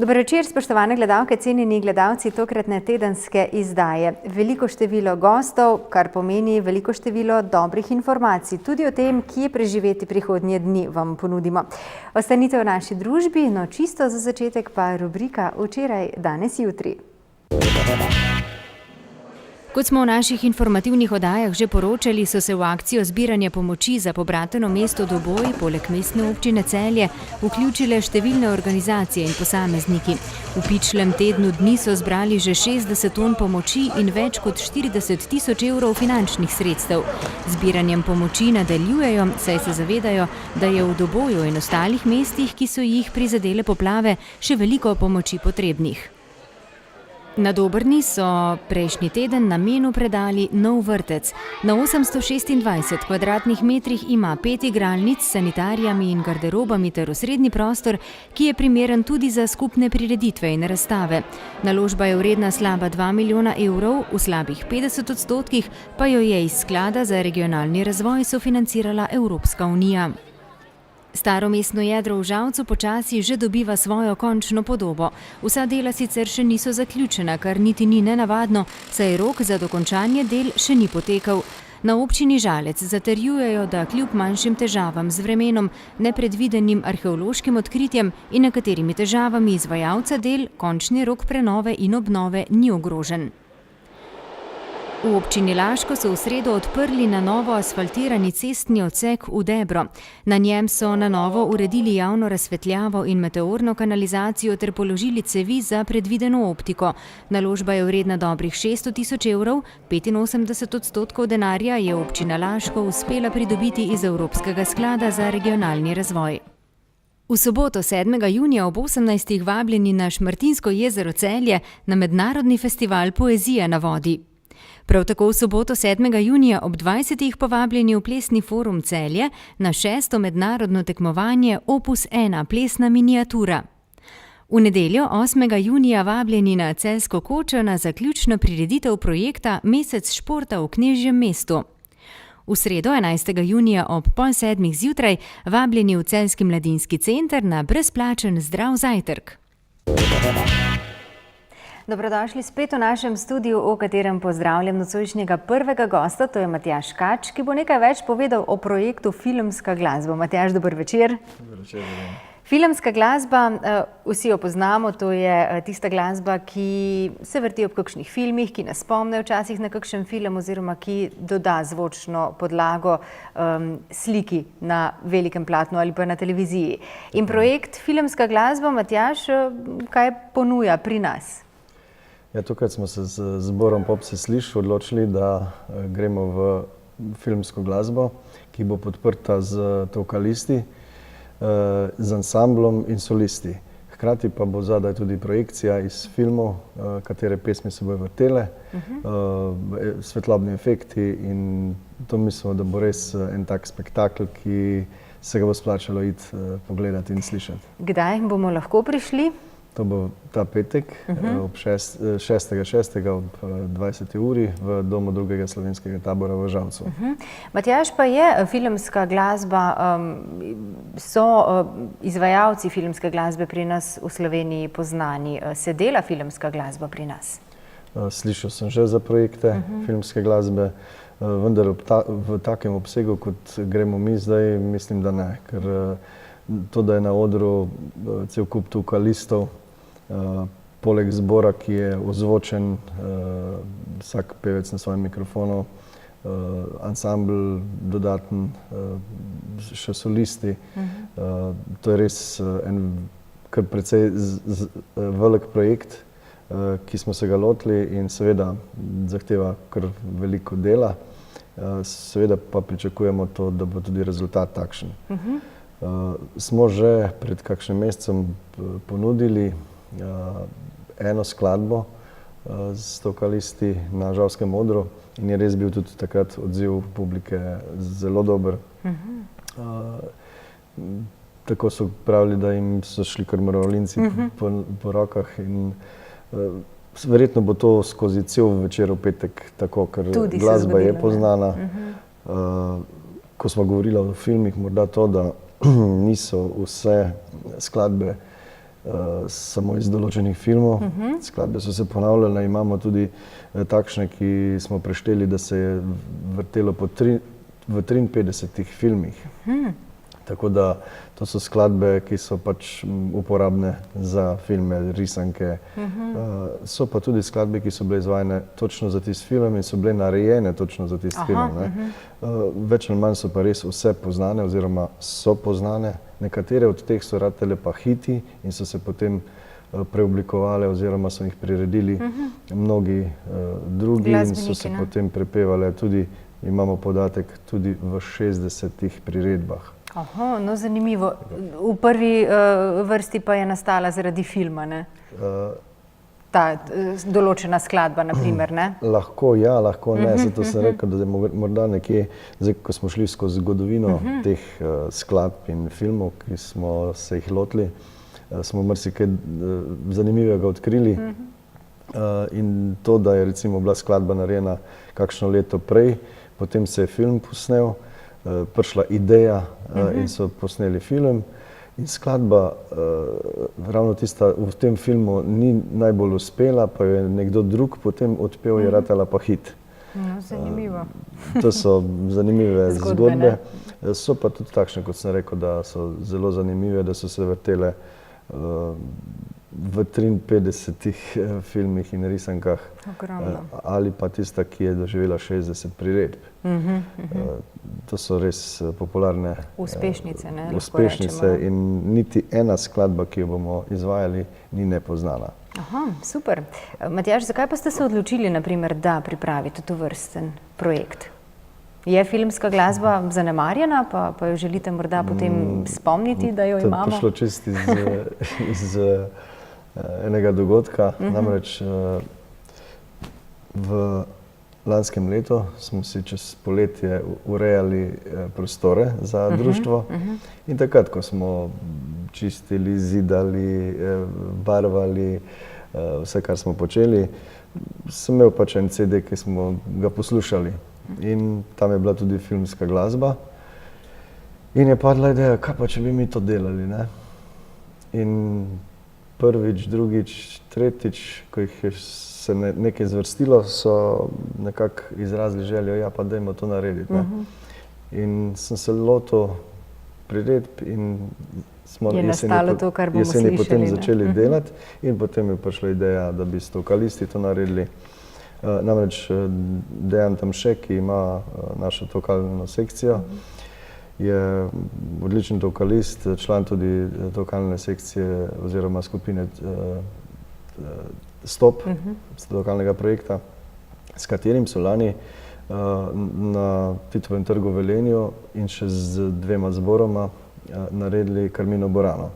Dober večer, spoštovane gledalke, cenjeni gledalci tokratne tedenske izdaje. Veliko število gostov, kar pomeni veliko število dobrih informacij. Tudi o tem, kje preživeti prihodnje dni, vam ponudimo. Ostanite v naši družbi, no čisto za začetek pa rubrika Včeraj, danes, jutri. Kot smo v naših informativnih oddajah že poročali, so se v akcijo zbiranja pomoči za pobrateno mesto Doboj, poleg Mestne občine Celje, vključile številne organizacije in posamezniki. V pičlem tednu dni so zbrali že 60 ton pomoči in več kot 40 tisoč evrov finančnih sredstev. Zbiranjem pomoči nadaljujejo, saj se zavedajo, da je v Doboju in ostalih mestih, ki so jih prizadele poplave, še veliko pomoči potrebnih. Na Dobrni so prejšnji teden namenu predali nov vrtec. Na 826 kvadratnih metrih ima 5 igralnic s sanitarijami in garderobami ter osrednji prostor, ki je primeren tudi za skupne prireditve in razstave. Naložba je vredna slaba 2 milijona evrov, v slabih 50% pa jo je iz Sklada za regionalni razvoj sofinancirala Evropska unija. Staro mestno jedro v Žalcu počasi že dobiva svojo končno podobo. Vsa dela sicer še niso zaključena, kar niti ni nenavadno, saj rok za dokončanje del še ni potekel. Na občini Žalec zatrjujejo, da kljub manjšim težavam z vremenom, nepredvidenim arheološkim odkritjem in nekaterimi težavami izvajalca del, končni rok prenove in obnove ni ogrožen. V občini Laško so v sredo odprli na novo asfaltirani cestni odsek v Debro. Na njem so na novo uredili javno razsvetljavo in meteorno kanalizacijo ter položili cevi za predvideno optiko. Naložba je vredna dobrih 600 tisoč evrov, 85% denarja je občina Laško uspela pridobiti iz Evropskega sklada za regionalni razvoj. V soboto 7. junija ob 18. vabljeni na Šmartinsko jezero Celje na mednarodni festival Poezija na vodi. Prav tako v soboto 7. junija ob 20. povabljeni v plesni forum Celje na 6. mednarodno tekmovanje Opus 1 plesna miniatura. V nedeljo 8. junija vabljeni na Celjsko kočo na zaključno prireditev projekta Mesec športa v Knežjem mestu. V sredo 11. junija ob 6:30 zjutraj vabljeni v Celjski mladinski center na brezplačen zdrav zajtrk. Dobrodošli spet v našem studiu, v katerem pozdravljam nocojšnjega prvega gosta, to je Matjaž Kač, ki bo nekaj več povedal o projektu Filmska glasba. Matjaž, dober večer. Dober večer. Filmska glasba, vsi jo poznamo, to je tista glasba, ki se vrti ob kakšnih filmih, ki nas spomne včasih na kakšen film oziroma ki doda zvočno podlago sliki na velikem platnu ali pa na televiziji. In projekt Filmska glasba, Matjaž, kaj ponuja pri nas? Ja, tukaj smo se z zborom Popsi Sliš odločili, da gremo v filmsko glasbo, ki bo podprta z vokalisti, z ansamblom in solisti. Hkrati pa bo zadaj tudi projekcija iz filmov, katere pesmi se bojo vrtele, svetlobni efekti in to mislimo, da bo res en tak spektakel, ki se ga bo splačalo iti pogledati in slišati. Kdaj bomo lahko prišli? To bo ta petek, ob 6.6. ob 20. uri v domu drugega slovenskega tabora v Žalcu. Matjaž, pa je filmska glasba, so izvajalci filmske glasbe pri nas v Sloveniji poznani? Se dela filmska glasba pri nas? Slišal sem že za projekte filmske glasbe, vendar v takem obsegu, kot gremo mi zdaj, mislim, da ne. Ker to, da je na odru cel kup vokalistov, poleg zbora, ki je ozvočen, vsak pevec na svojem mikrofonu, ansambl dodaten, še solisti. To je res en kar precej velik projekt, ki smo se ga lotili in seveda zahteva kar veliko dela. Seveda pa pričakujemo to, da bo tudi rezultat takšen. Smo že pred kakšnim mesecem ponudili eno skladbo s vokalisti na Žalskem odru in je res bil tudi takrat odziv publike zelo dober. Tako so pravili, da jim so šli kar mravljinci po rokah in verjetno bo to skozi cel večer v petek tako, ker glasba je poznana. Ko smo govorili o filmih, morda to, da niso vse skladbe samo iz določenih filmov. Skladbe so se ponavljale, imamo tudi takšne, ki smo prešteli, da se je vrtelo v 53 filmih. Tako da to so skladbe, ki so pač uporabne za filme, risanke. So pa tudi skladbe, ki so bile izvajane točno za tisti film in so bile narejene točno za tisti film. Več ali manj so pa res vse poznane oziroma so poznane. Nekatere od teh so ratele pa hiti in so se potem preoblikovale oziroma so jih priredili mnogi drugi in so se potem prepevale tudi, imamo podatek, tudi v 60 priredbah. Aha, no zanimivo. V prvi vrsti pa je nastala zaradi filma, ne? Ta določena skladba, na primer, ne? Lahko ja, lahko ne. Zato sem rekel, da je morda nekje, zdaj, ko smo šli skozi zgodovino teh skladb in filmov, ki smo se jih lotili, smo marsikaj zanimivega odkrili. In to, da je recimo bila skladba narejena kakšno leto prej, potem se je film posnel, prišla ideja in so posneli film. In skladba, ravno tista v tem filmu ni najbolj uspela, pa jo je nekdo drug potem odpel, je ratala pa hit. No, zanimivo. To so zanimive zgodbe. So pa tudi takšne, kot sem rekel, da so zelo zanimive, da so se vrtele v 53 filmih in risankah. Ogromno. Ali pa tista, ki je doživela 60 priredb. To so res popularne uspešnice, ne? Uspešnice in niti ena skladba, ki jo bomo izvajali, ni nepoznana. Aha, super. Matjaž, zakaj pa ste se odločili, na primer, da pripravite tovrsten projekt? Je filmska glasba zanemarjena, pa jo želite morda potem spomniti, da jo imamo? To je prišlo čist iz enega dogodka. Namreč v lanskem letu smo si čez poletje urejali prostore za društvo in takrat, ko smo čistili, zidali, barvali, vse, kar smo počeli, sem imel pač en CD, ki smo ga poslušali. In tam je bila tudi filmska glasba. In je padla ideja, kaj pa, če bi mi to delali, ne? In prvič, drugič, tretjič, ko jih je se nekaj zvrstilo, so nekako izrazili željo, ja, pa dajmo to narediti, ne? In sem se lotil priredb in smo jeseni potem začeli delati in potem je prišla ideja, da bi s tokalisti to naredili. Namreč Dejan Tamše, ki ima našo tokalno sekcijo, je odličen tokalist, član tudi tokalne sekcije oziroma skupine Stop, tokalnega projekta, s katerim so lani na Titovem trgu v Velenju in še z 2 zboroma naredili Carmino Burano.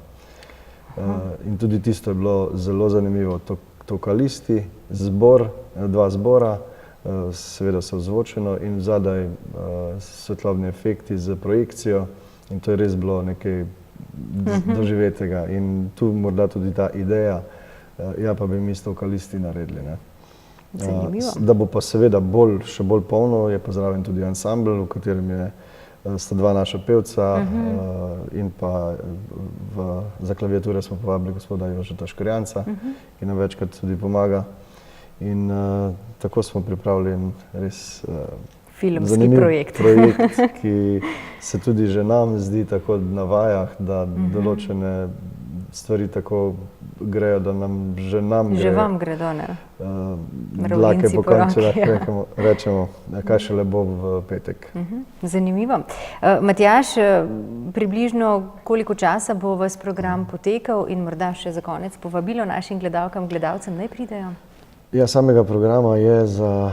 In tudi tisto je bilo zelo zanimivo. Tokalisti, zbor, 2 zbora, seveda so ozvočeno in zadaj svetlobni efekti z projekcijo in to je res bilo nekaj doživetega. In tu morda tudi ta ideja, ja, pa bi mi s tokalisti naredili, ne. Zanimivo. Da bo pa seveda še bolj polno, je pa zraven tudi ansambl, v katerem sta 2 naša pevca in pa za klaviature smo povabili gospoda Jožeta Škrjanca, ki nam večkrat tudi pomaga. In tako smo pripravili en res zanimiv projekt, ki se tudi že nam zdi tako na vajah, da določene stvari tako grejo, da nam že grejo. Že vam gredo, ne? Dlake po koncu, rečemo, kaj šele bo v petek. Zanimivo. Matjaž, približno koliko časa bo vas program potekal in morda še za konec povabilo našim gledalkam, gledalcem, naj pridejo? Ja, samega programa je za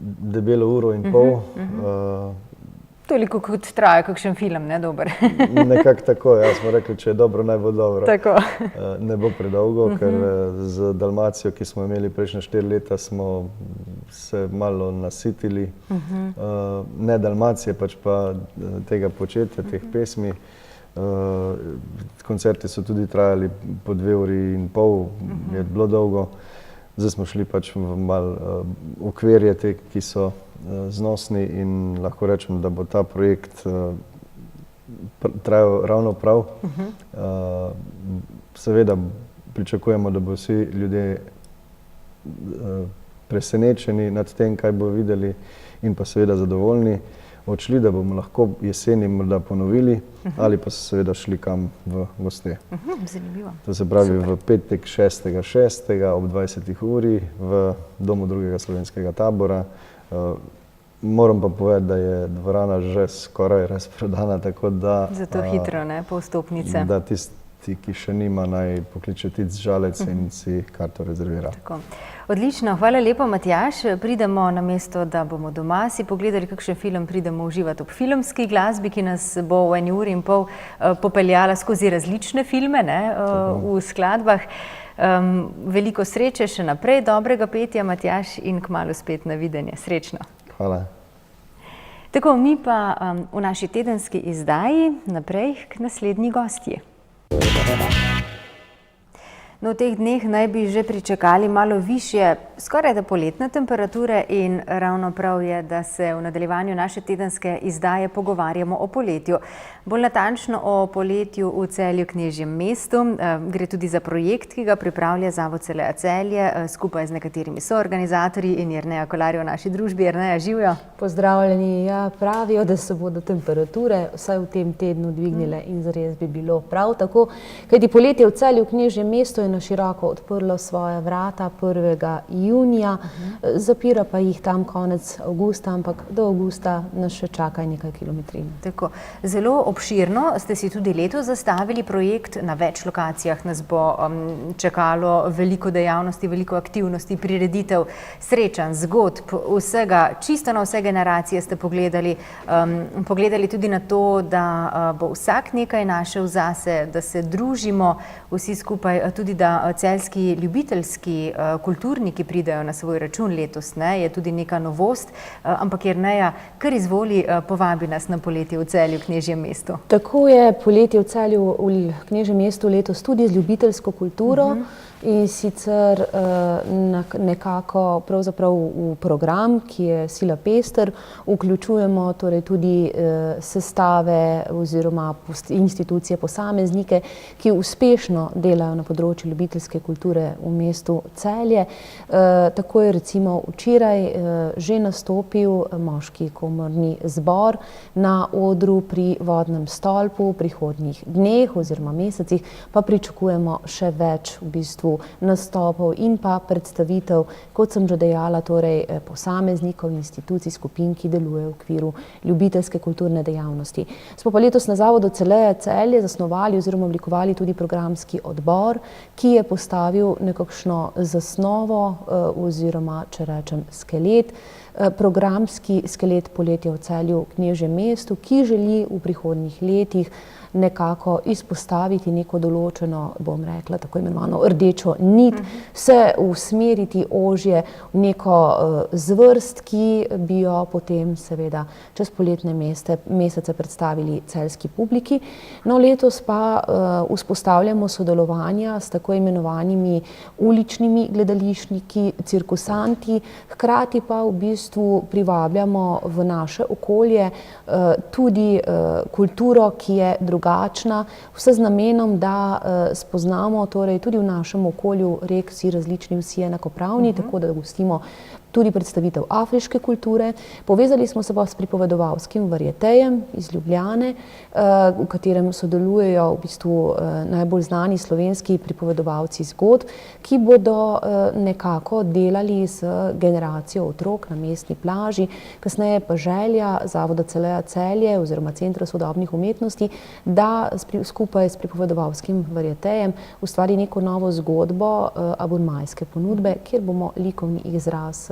debelo 1,5 ure. Toliko kot traja kakšen film, ne, dober? Nekako tako, ja, smo rekli, če je dobro, naj bo dobro. Tako. Ne bo predolgo, ker z Dalmacijo, ki smo imeli prejšnja 4 leta, smo se malo nasitili. Ne Dalmacije, pač pa tega početja, teh pesmi. Koncerti so tudi trajali po 2,5 ure, je bilo dolgo. Zdaj smo šli pač v malo okvirje te, ki so znosni in lahko rečem, da bo ta projekt trajal ravno prav. seveda pričakujemo, da bo vsi ljudje presenečeni nad tem, kaj bo videli in pa seveda zadovoljni. Odšli, da bomo lahko jeseni morda ponovili ali pa se seveda šli kam v goste. Zanimivo. To se pravi v petek 6.6. ob 20. uri v Domu drugega slovenskega tabora. Moram pa povedati, da je dvorana že skoraj razprodana, tako da... Zato hitro, ne, po vstopnice. Da tisti, ki še nima, naj pokliče Tic Žalec in si karto rezervira. Tako. Odlično, hvala lepa, Matjaž. Pridemo na mesto, da bomo doma si pogledali kakšen film, pridemo uživati ob filmski glasbi, ki nas bo v 1 uri in pol popeljala skozi različne filme, ne, v skladbah. Veliko sreče še naprej, dobrega petja, Matjaž, in kmalu spet na videnje. Srečno. Hvala. Tako, mi pa v naši tedenski izdaji naprej k naslednji gostji. No, v teh dneh naj bi že pričakali malo višje, skoraj da poletne temperature in ravno prav je, da se v nadaljevanju naše tedenske izdaje pogovarjamo o poletju. Bolj natančno o poletju v Celju Knežjem mestu. Gre tudi za projekt, ki ga pripravlja Zavod CLEA Celje skupaj z nekaterimi soorganizatorji in Jerneja Kolar je v naši družbi. Jerneja, živjo. Pozdravljeni. Ja, pravijo, da se bodo temperature vsaj v tem tednu dvignile in zares bi bilo prav tako. Kajti poletje v Celju Knežjem mestu je na široko odprlo svoja vrata 1. junija, zapira pa jih tam konec avgusta, ampak do avgusta nas še čaka nekaj kilometrin. Tako, zelo obširno ste si tudi letos zastavili projekt, na več lokacijah nas bo čakalo veliko dejavnosti, veliko aktivnosti, prireditev, srečanj, zgodb, vsega, čisto na vse generacije ste pogledali tudi na to, da bo vsak nekaj našel zase, da se družimo vsi skupaj, tudi da celjski ljubiteljski kulturniki pridejo na svoj račun letos, ne, je tudi neka novost, ampak Jerneja, kar izvoli, povabi nas na poletje v Celju Knežjem mestu. Tako je poletje v Celju v Knežjem mestu letos tudi z ljubiteljsko kulturo. In sicer nekako pravzaprav v program, ki je sila pester, vključujemo torej tudi sestave oziroma institucije, posameznike, ki uspešno delajo na področju ljubiteljske kulture v mestu Celje. Tako je recimo včeraj že nastopil moški komorni zbor na odru pri Vodnem stolpu, v prihodnjih dneh oziroma mesecih pa pričakujemo še več v bistvu nastopov in pa predstavitev, kot sem že dejala, torej posameznikov, institucij, skupin, ki delujejo v okviru ljubiteljske kulturne dejavnosti. Smo pa letos na Zavodu CLEA Celje zasnovali oziroma oblikovali tudi programski odbor, ki je postavil nekakšno zasnovo oziroma, če rečem, skelet, programski skelet poletja v Celju Knežjem mestu, ki želi v prihodnjih letih nekako izpostaviti neko določeno, bom rekla, tako imenovano rdečo nit, se usmeriti ožje v neko zvrst, ki bi jo potem seveda čez poletne mesece predstavili celjski publiki. No, letos pa vzpostavljamo sodelovanja s tako imenovanimi uličnimi gledališčniki, cirkusanti, hkrati pa v bistvu privabljamo v naše okolje tudi kulturo, ki je drugačna, vse z namenom, da spoznamo torej tudi v našem okolju rek vsi različni, vsi enakopravni, tako da gostimo tudi predstavitev afriške kulture. Povezali smo se pa s pripovedovalskim varietejem iz Ljubljane, v katerem sodelujejo v bistvu najbolj znani slovenski pripovedovalci zgodb, ki bodo nekako delali z generacijo otrok na mestni plaži. Kasneje pa želja Zavoda CLEA Celje oziroma Centra sodobnih umetnosti, da skupaj s pripovedovalskim varietejem ustvari neko novo zgodbo abonmajske ponudbe, kjer bomo likovni izraz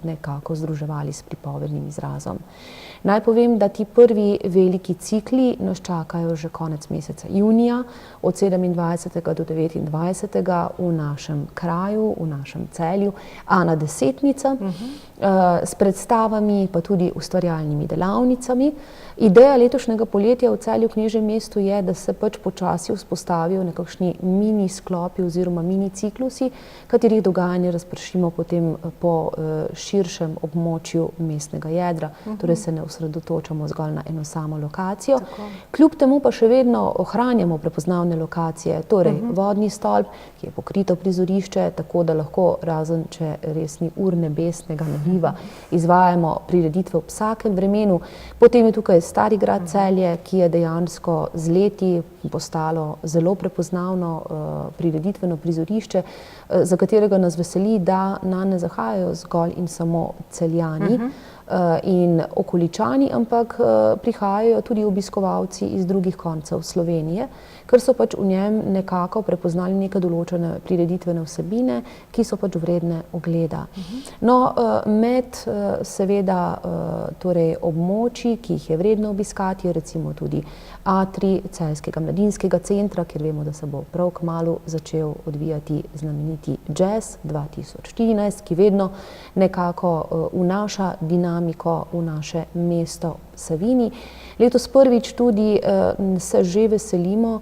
nekako združevali s pripovednim izrazom. Naj povem, da ti prvi veliki cikli nas čakajo že konec meseca junija, od 27. do 29. v našem kraju, v našem Celju, Ana Desetnica. s predstavami, pa tudi ustvarjalnimi delavnicami. Ideja letošnjega poletja v Celju v Knežjem mestu je, da se pač počasi vzpostavijo nekakšni mini sklopi oziroma mini ciklusi, katerih dogajanje razpršimo potem po širšem območju mestnega jedra, torej se ne osredotočamo zgolj na eno samo lokacijo. Kljub temu pa še vedno ohranjamo prepoznavne lokacije, torej vodni stolp, ki je pokrito prizorišče, tako da lahko, razen če res ni nebesnega nagiba, izvajamo prireditve v vsakem vremenu. Potem je tukaj Stari grad Celje, ki je dejansko z leti postalo zelo prepoznavno prireditveno prizorišče, za katerega nas veseli, da nanj ne zahajajo zgolj in samo Celjani in okoličani, ampak prihajajo tudi obiskovalci iz drugih koncev Slovenije, ker so pač v njem nekako prepoznali neke določene prireditvene vsebine, ki so pač vredne ogleda. No, med seveda torej območji, ki jih je vredno obiskati, je recimo tudi atrij Celjskega mladinskega centra, kjer vemo, da se bo prav kmalu začel odvijati znameniti Jazz 2014, ki vedno nekako vnaša dinamiko v naše mesto Savinji. Letos prvič tudi se že veselimo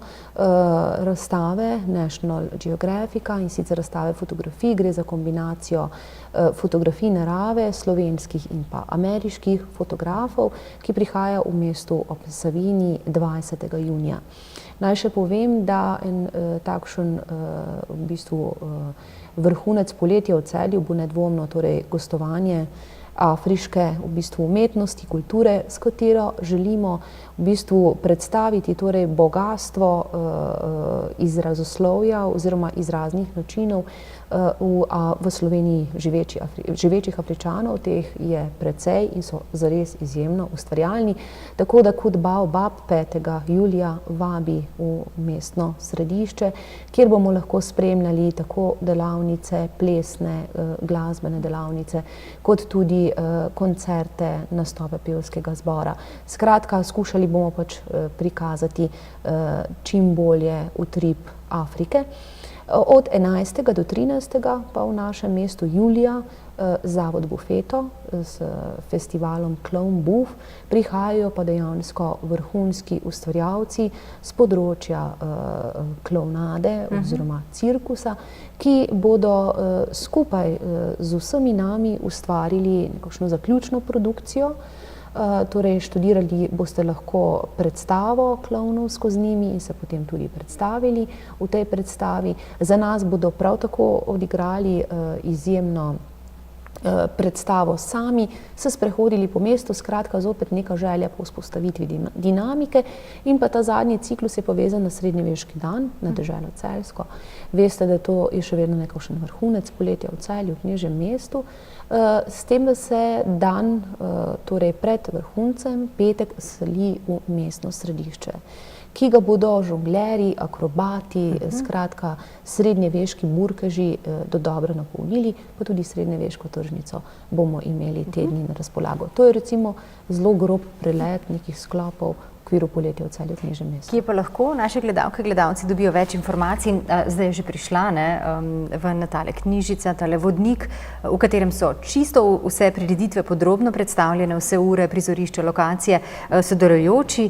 razstave National Geographica, in sicer razstave fotografij. Gre za kombinacijo fotografij narave, slovenskih in pa ameriških fotografov, ki prihaja v mestu ob Savinji 20. junija. Naj še povem, da en takšen v bistvu vrhunec poletja v Celju bo nedvomno torej gostovanje afriške v bistvu umetnosti, kulture, s katero želimo v bistvu predstaviti torej bogastvo izrazoslovja oziroma izraznih načinov v Sloveniji živečih Afričanov. Teh je precej in so zares izjemno ustvarjalni, tako da kot Baobab 5. julija vabi v mestno središče, kjer bomo lahko spremljali tako delavnice, plesne, glasbene delavnice, kot tudi koncerte, nastope pevskega zbora. Skratka, skušali bomo pač prikazati čim bolje utrip Afrike. Od 11. do 13. pa v našem mestu julija Zavod Bufeto s festivalom Clown Buff prihajajo pa dejansko vrhunski ustvarjalci z področja klovnade oziroma cirkusa, ki bodo skupaj z vsemi nami ustvarili nekakšno zaključno produkcijo. Torej študirali boste lahko predstavo klovnovsko z njimi in se potem tudi predstavili v tej predstavi. Za nas bodo prav tako odigrali izjemno predstavo sami, se sprehodili po mestu, skratka zopet neka želja po vzpostavitvi dinamike. In pa ta zadnji ciklus je povezan na srednjeveški dan, na deželo Celjsko. Veste, da to je še vedno nekakšen vrhunec poletja v Celju, v Knežjem mestu, s tem, da se dan, torej pred vrhuncem, petek, seli v mestno središče, ki ga bodo žonglerji, akrobati, skratka srednjeveški burkeži dodobra napolnili, pa tudi srednjeveško tržnico bomo imeli te dni na razpolago. To je recimo zelo grob prelet nekih sklopov v okviru poletja v Celju, v Knežjem mestu. Kje pa lahko naše gledalke, gledalci dobijo več informacij? Zdaj je že prišla ven tale knjižica, tale vodnik, v katerem so čisto vse prireditve podrobno predstavljene, vse ure, prizorišče, lokacije, sodelujoči.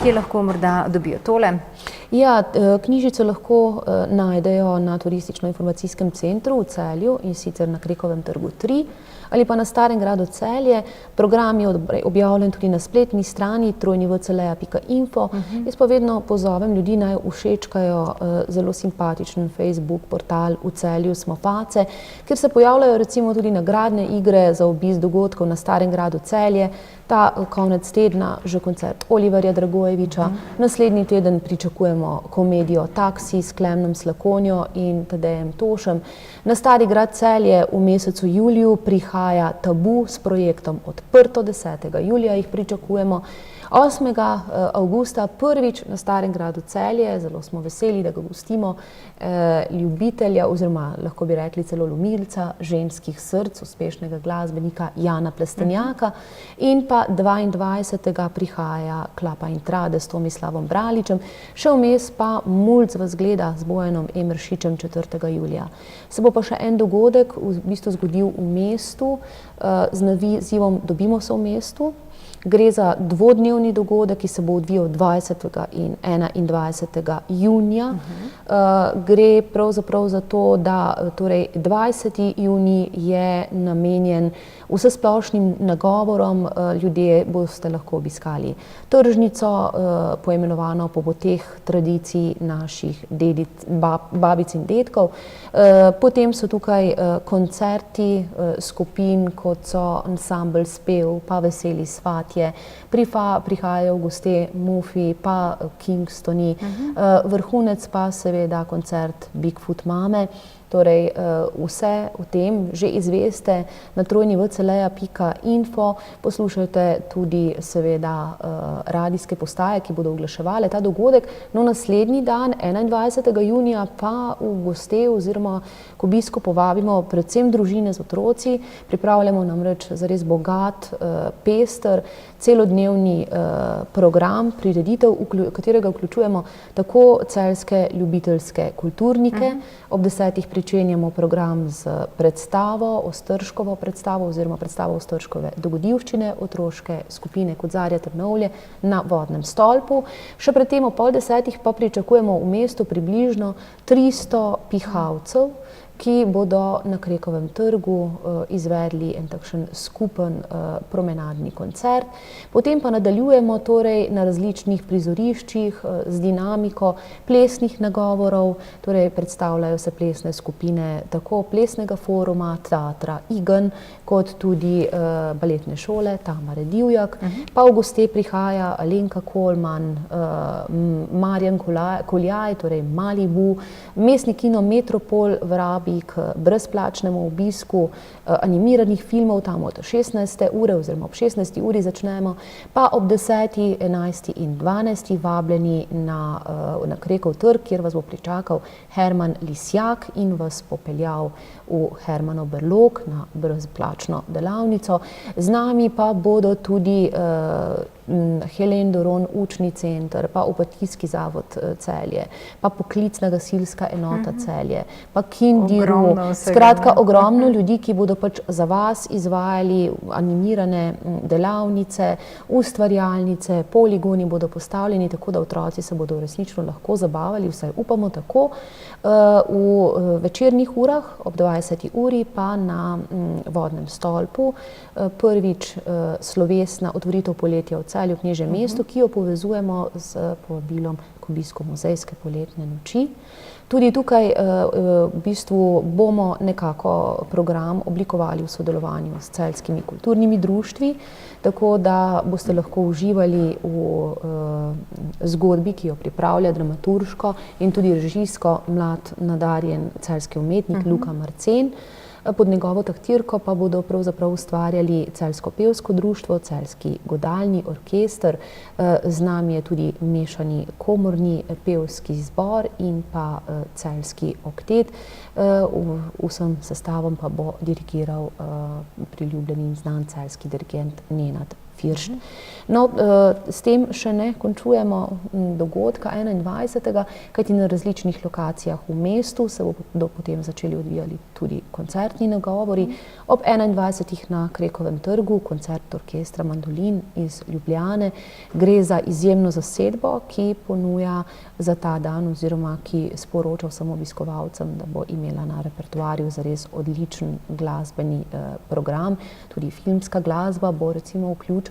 Kje lahko morda dobijo tole? Ja, knjižico lahko najdejo na Turistično-informacijskem centru v Celju, in sicer na Krekovem trgu 3, ali pa na Starem gradu Celje. Program je objavljen tudi na spletni strani www.celeja.info. Jaz pa vedno pozovem ljudi, naj všečkajo zelo simpatičen Facebook portal V Celju smo face, kjer se pojavljajo recimo tudi nagradne igre za obisk dogodkov na Starem gradu Celje. Ta konec tedna že koncert Oliverja Dragojeviča, naslednji teden pričakujemo komedijo Taksi s Klemnom Slakonjo in Tadejem Tošem. Na Stari grad Celje v mesecu juliju prihaja Tabu s projektom Odprto, 10. julija jih pričakujemo. 8. avgusta prvič na Starem gradu Celje, zelo smo veseli, da ga gostimo, ljubitelja oziroma lahko bi rekli celo lomilca ženskih src, uspešnega glasbenika Jana Plestenjaka, in pa pa 22. prihaja Klapa in Trade s Tomislavom Braličem, še vmes pa Mulc vas gleda z Bojanom Emeršičem 4. julija. Se bo pa še en dogodek v bistvu zgodil v mestu z nazivom Dobimo se v mestu. Gre za dvodnevni dogodek, ki se bo odvijal 20. in 21. junija. Gre pravzaprav za to, da torej 20. junij je namenjen vsesplošnim nagovorom, ljudje boste lahko obiskali tržnico, poimenovano po poteh tradicij naših babic in dedkov. Potem so tukaj koncerti skupin, kot so Ansambel Spev, pa Veseli svatje, prihajajo goste Mufi, pa Kingstoni, vrhunec pa seveda koncert Bigfoot Mame. Torej, vse o tem že izveste na trojni.vceleja.info, poslušajte tudi seveda radijske postaje, ki bodo oglaševale ta dogodek. No, naslednji dan, 21. junija, pa v goste oziroma k obisku povabimo predvsem družine z otroci. Pripravljamo namreč zares bogat, pester, celodnevni program, prireditev, v katerega vključujemo tako celjske ljubiteljske kulturnike. Ob 10. pričenjamo program z predstavo, Ostržkovo predstavo oziroma predstavo Ostržkove dogodivščine, otroške skupine Kodzarja Trnovlje na Vodnem stolpu. Še predtem ob 9:30 pa pričakujemo v mestu približno 300 pihalcev, ki bodo na Krekovem trgu izvedli en takšen skupen promenadni koncert. Potem pa nadaljujemo torej na različnih prizoriščih z dinamiko plesnih nagovorov, torej predstavljajo se plesne skupine tako Plesnega foruma, Teatra Igen, kot tudi baletne šole Tamare Divjak. Pa v goste prihaja Alenka Kolman, Marjan Koljaj, torej Malibu, Mestni kino Metropol v Rabi k brezplačnemu obisku animiranih filmov, tam od 16. ure oziroma ob 16. uri začnemo, pa ob 10., 11. in 12. vabljeni na Krekov trg, kjer vas bo pričakal Herman Lisjak in vas popeljal v Hermanov brlog na brezplačno delavnico. Z nami pa bodo tudi Helen Doron učni center, pa Opatijski zavod Celje, pa Poklicna gasilska enota Celje, pa Kindiru, skratka ogromno ljudi, ki bodo pač za vas izvajali animirane delavnice, ustvarjalnice, poligoni bodo postavljeni, tako da otroci se bodo resnično lahko zabavali, vsaj upamo tako. V večernih urah ob 20. uri pa na Vodnem stolpu prvič slovesna otvoritev poletja v Celju, Knežjem mestu, ki jo povezujemo z povabilom k obisku muzejske poletne noči. Tudi tukaj v bistvu bomo nekako program oblikovali v sodelovanju s celjskimi kulturnimi društvi, tako da boste lahko uživali v zgodbi, ki jo pripravlja dramaturško in tudi režijsko mlad nadarjen celjski umetnik Luka Marcen. Pod njegovo taktirko pa bodo pravzaprav ustvarjali Celjsko pevsko društvo, Celjski godalni orkester, z nami je tudi mešani komorni pevski zbor in pa celjski oktet. Vsem sestavom pa bo dirigiral priljubljeni in znan celjski dirigent Nenad Firšt. No, s tem še ne končujemo dogodka 21. kajti na različnih lokacijah v mestu se bodo potem začeli odvijali tudi koncertni nagovori. Ob 21. na Krekovem trgu koncert orkestra Mandolin iz Ljubljane. Gre za izjemno zasedbo, ki ponuja za ta dan oziroma ki sporoča vsem obiskovalcem, da bo imela na repertoarju zares odličen glasbeni program. Tudi filmska glasba bo recimo vključena.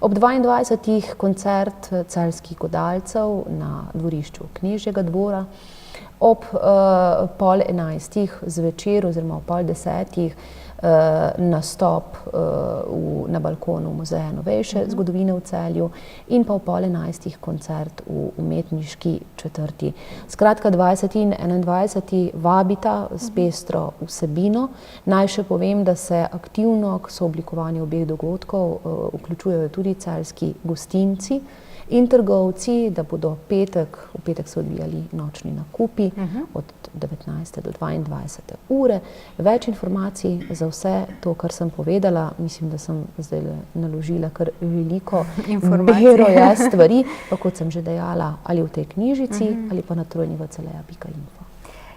Ob 22. koncert celjskih godalcev na dvorišču Knežjega dvora. Ob 10:30 zvečer oziroma ob 9:30 nastop na balkonu Muzeja novejše zgodovine v Celju in pa ob 10:30 koncert v umetniški četrti. Skratka, 20. in 21. vabita s pestro vsebino. Naj še povem, da se aktivno k sooblikovanju obeh dogodkov vključujejo tudi celjski gostinci in trgovci, da bodo v petek se odvijali nočni nakupi od 19. do 22. ure. Več informacij za vse to, kar sem povedala, mislim, da sem zdaj naložila kar veliko bero stvari, pa kot sem že dejala, ali v tej knjižici, ali pa na trojnivceleja.info.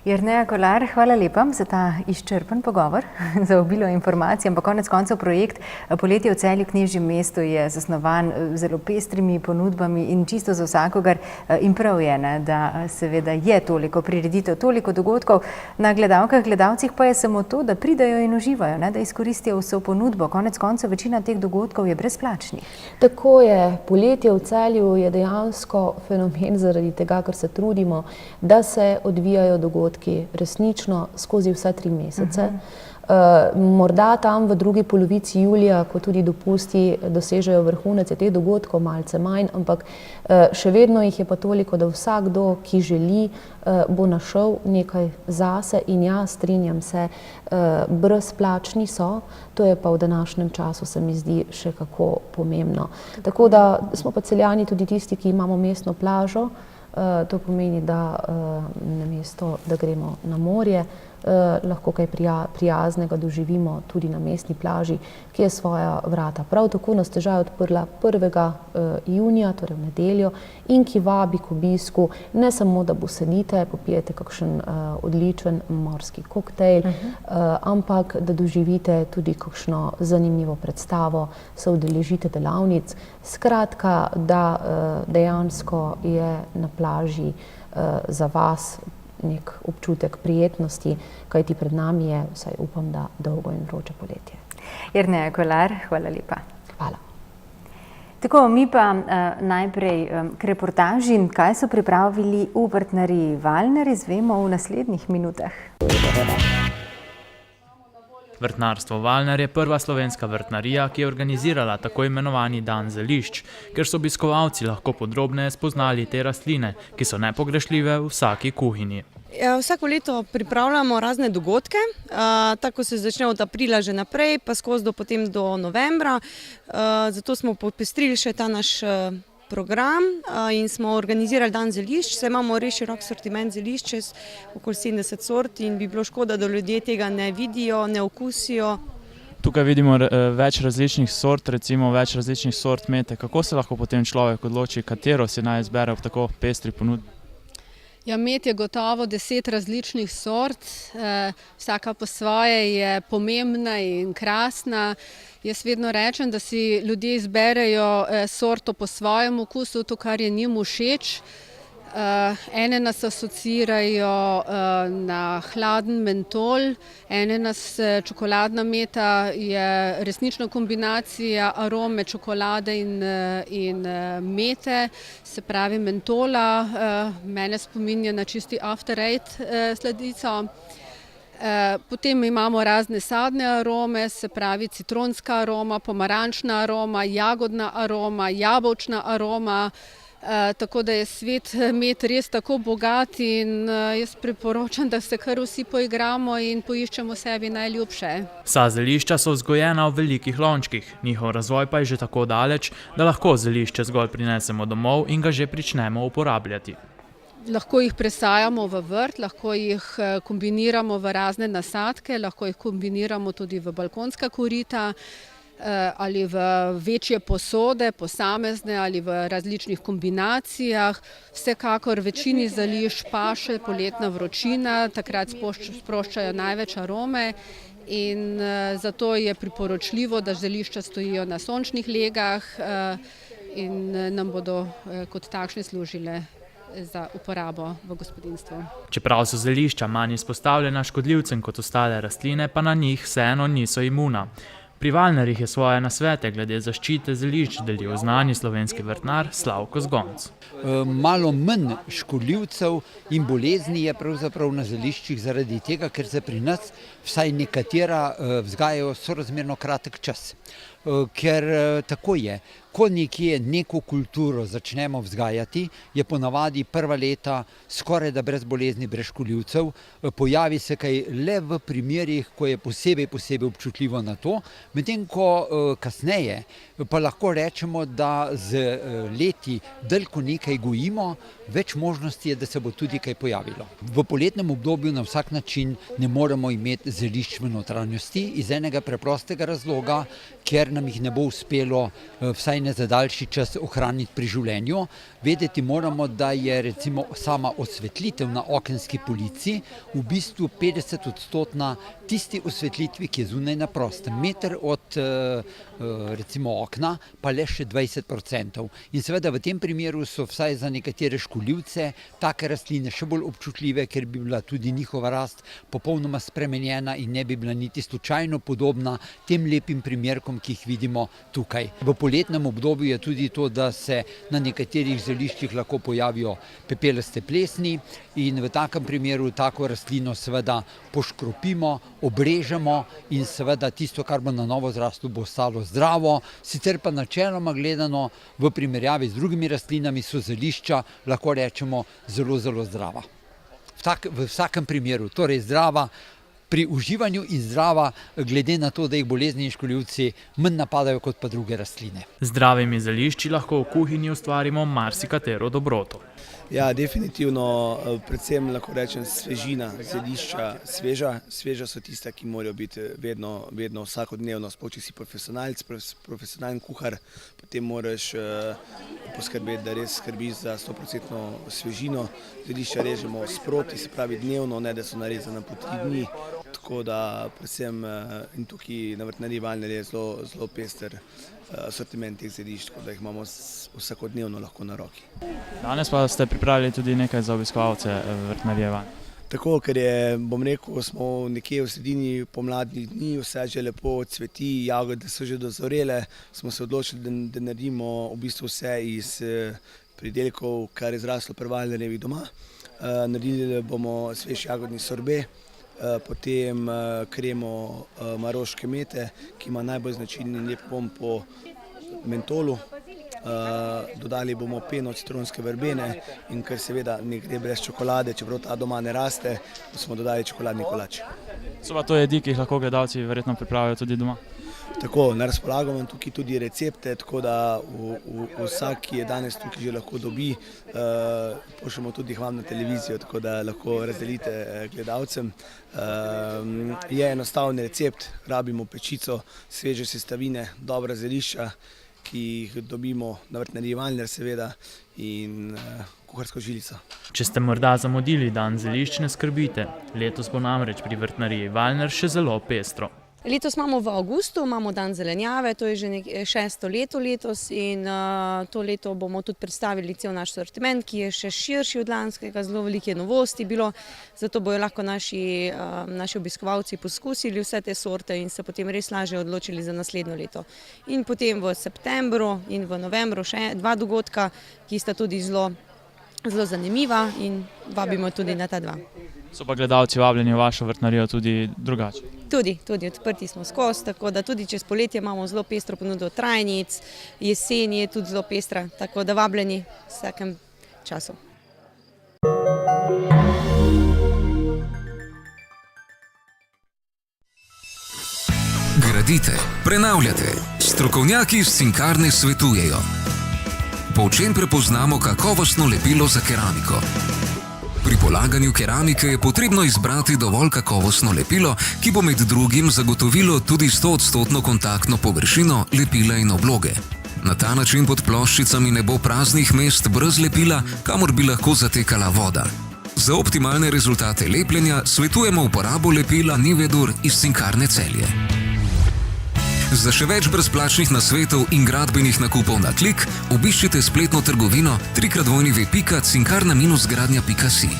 Jerneja Kolar, hvala lepa za ta izčrpen pogovor, za obilo informacij, ampak konec koncev projekt Poletje v Celju Knežjem mestu je zasnovan zelo pestrimi ponudbami in čisto za vsakogar in prav je, da seveda je toliko prireditev, toliko dogodkov. Na gledalkah, gledalcih pa je samo to, da pridajo in uživajo, da izkoristijo vso ponudbo. Konec koncev večina teh dogodkov je brezplačnih. Tako je, Poletje v Celju je dejansko fenomen zaradi tega, ker se trudimo, da se odvijajo dogodki resnično skozi vse 3 mesece. Morda tam v drugi polovici julija, ko tudi dopusti dosežejo vrhunec, je teh dogodkov malce manj, ampak še vedno jih je pa toliko, da vsakdo, ki želi, bo našel nekaj zase in ja, strinjam se, brezplačni so, to je pa v današnjem času se mi zdi še kako pomembno. Tako da smo pa Celjani tudi tisti, ki imamo mestno plažo. To pomeni, da namesto, da gremo na morje, lahko kaj prijaznega doživimo tudi na mestni plaži, ki je svoja vrata prav tako na stežaj odprla 1. junija, torej v nedeljo, in ki vabi k obisku, ne samo, da posedite, popijete kakšen odličen morski koktejl, ampak da doživite tudi kakšno zanimivo predstavo, se udeležite delavnic. Skratka, da dejansko je na plaži za vas nek občutek prijetnosti, kajti pred nami je, vsaj upam, da dolgo in vroče poletje. Jerneja Kolar, hvala lepa. Hvala. Tako, mi pa najprej k reportaži. Kaj so pripravili v vrtnarji Valner, izvemo v naslednjih minutah. Vrtnarstvo Valner je prva slovenska vrtnarija, ki je organizirala tako imenovani dan zelišč, ker so obiskovalci lahko podrobneje spoznali te rastline, ki so nepogrešljive v vsaki kuhinji. Vsako leto pripravljamo razne dogodke, tako se začne od aprila že naprej, pa skozi potem do novembra. Zato smo popestrili še ta naš program in smo organizirali dan zelišč. Saj imamo res širok sortiment zelišč, čez okoli 70 sort, in bi bilo škoda, da ljudje tega ne vidijo, ne okusijo. Tukaj vidimo več različnih sort, recimo več različnih sort mete. Kako se lahko potem človek odloči, katero si naj izbere v tako pestri ponudbi? Ja, met je gotovo 10 različnih sort, vsaka po svoje je pomembna in krasna. Jaz vedno rečem, da si ljudje izberejo sorto po svojem okusu, to, kar je njim všeč. Ene nas asociirajo na hladen mentol, ene nas čokoladna meta je resnična kombinacija arome čokolade in mete, se pravi mentola, mene spominja na čisti After Eight sladico. Potem imamo razne sadne arome, se pravi citronska aroma, pomarančna aroma, jagodna aroma, jabolčna aroma. Tako da je svet med res tako bogat in jaz priporočam, da se kar vsi poigramo in poiščemo sebi najljubše. Vsa zelišča so vzgojena v velikih lončkih, njihov razvoj pa je že tako daleč, da lahko zelišče zgolj prinesemo domov in ga že pričnemo uporabljati. Lahko jih presajamo v vrt, lahko jih kombiniramo v razne nasadke, lahko jih kombiniramo tudi v balkonska korita, ali v večje posode, posamezne ali v različnih kombinacijah. Vsekakor večini zelišč paše poletna vročina, takrat sproščajo največ arome in zato je priporočljivo, da zelišča stojijo na sončnih legah in nam bodo kot takšne služile za uporabo v gospodinjstvu. Čeprav so zelišča manj izpostavljena škodljivcem kot ostale rastline, pa na njih vseeno niso imuna. Pri Valnerjih je svoje nasvete glede zaščite zelišč delil znani slovenski vrtnar Slavko Zgonc. Malo manj škodljivcev in bolezni je pravzaprav na zeliščih zaradi tega, ker se pri nas vsaj nekatera vzgajajo sorazmerno kratek čas. ker tako je. Ko nekje neko kulturo začnemo vzgajati, je ponavadi prva leta skoraj da brez bolezni, brez škodljivcev. Pojavi se kaj le v primerih, ko je posebej občutljivo na to, medtem ko kasneje pa lahko rečemo, da z leti, dalj ko nekaj gojimo, več možnosti je, da se bo tudi kaj pojavilo. V poletnem obdobju na vsak način ne moremo imeti zelišč v notranjosti iz enega preprostega razloga, ker nam jih ne bo uspelo vsaj ne za daljši čas ohraniti pri življenju. Vedeti moramo, da je recimo sama osvetlitev na okenski polici v bistvu 50% tisti osvetlitvi, ki je zunaj na prostem. Meter od recimo okna pa le še 20%. In seveda v tem primeru so vsaj za nekatere škodljivce take rastline še bolj občutljive, ker bi bila tudi njihova rast popolnoma spremenjena in ne bi bila niti slučajno podobna tem lepim primerkom, ki jih vidimo tukaj. V poletnem obdobju je tudi to, da se na nekaterih zeliščih lahko pojavijo pepelaste plesni in v takem primeru tako rastlino seveda poškropimo, obrežemo in seveda tisto, kar bo na novo zraslo, bo ostalo zdravo. Sicer pa načeloma gledano v primerjavi z drugimi rastlinami so zelišča, lahko rečemo, zelo zdrava. V vsakem primeru, torej zdrava pri uživanju in zdrava, glede na to, da jih bolezni in škodljivci manj napadajo kot pa druge rastline. Z zdravimi zelišči lahko v kuhinji ustvarimo marsikatero dobroto. Ja, definitivno, predvsem lahko rečem svežina, zelišča, sveža so tista, ki morajo biti vedno vsakodnevno, sploh če si profesionalen kuhar, potem moraš poskrbeti, da res skrbiš za 100% svežino. Zelišča režemo sproti, se pravi dnevno, ne da so narezana po 3 dni, tako da predvsem in tukaj na vrtnariji Valner je zelo pester asortiment teh zelišč, tako da jih imamo vsakodnevno lahko na roki. Danes pa ste pripravili tudi nekaj za obiskovalce vrtnarije Valner. Tako, ker je, bom rekel, smo nekje v sredini pomladnih dni, vse že lepo cveti, jagode so že dozorele, smo se odločili, da naredimo v bistvu vse iz pridelkov, kar je zraslo pri Valnerjevih doma. Naredili bomo svež jagodni sorbet, potem kremo maroške mete, ki ima najbolj značilni lep vonj po mentolu. Dodali bomo peno citronske verbene in ker seveda ne gre brez čokolade, čeprav ta doma ne raste, smo dodali čokoladni kolač. So pa to jedi, ki jih lahko gledalci verjetno pripravijo tudi doma? Tako, na razpolago imam tukaj tudi recepte, tako da vsak, ki je danes tukaj, že lahko dobi. Pošljemo tudi vam na televizijo, tako da lahko razdelite gledalcem. Je enostaven recept, rabimo pečico, sveže sestavine, dobra zelišča, ki jih dobimo na vrtnariji Valner seveda, in kuharsko žilico. Če ste morda zamudili dan zelišč, ne skrbite. Letos bo namreč pri vrtnariji Valner še zelo pestro. Letos imamo v avgustu, imamo dan zelenjave, to je že 6. leto letos in to leto bomo tudi predstavili cel naš sortiment, ki je še širši od lanskega, zelo velike novosti bilo, zato bojo lahko naši obiskovalci poskusili vse te sorte in se potem res lažje odločili za naslednjo leto. In potem v septembru in v novembru še 2 dogodka, ki sta tudi zelo zanimiva in vabimo tudi na ta 2. So pa gledalci vabljeni v vašo vrtnarijo tudi drugače? Tudi odprti smo skozi, tako da tudi čez poletje imamo zelo pestro ponudbo trajnic, jesen je tudi zelo pestra, tako da vabljeni v vsakem času. Gradite, prenavljate, strokovnjaki iz Cinkarne svetujejo. Po čem prepoznamo kakovostno lepilo za keramiko? Pri polaganju keramike je potrebno izbrati dovolj kakovostno lepilo, ki bo med drugim zagotovilo tudi 100% kontaktno površino lepila in obloge. Na ta način pod ploščicami ne bo praznih mest brez lepila, kamor bi lahko zatekala voda. Za optimalne rezultate lepljenja svetujemo uporabo lepila Nivedur iz Cinkarne Celje. Za še več brezplačnih nasvetov in gradbenih nakupov na klik, obiščite spletno trgovino www.cinkarna-gradnja.si.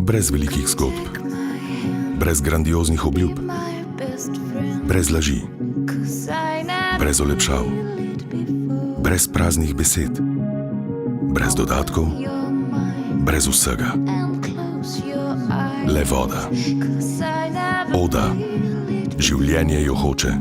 Brez velikih zgodb, brez grandioznih obljub, brez laži, brez olepšav, brez praznih besed, brez dodatkov, brez vsega. Le voda. Oda Življenje jo hoče.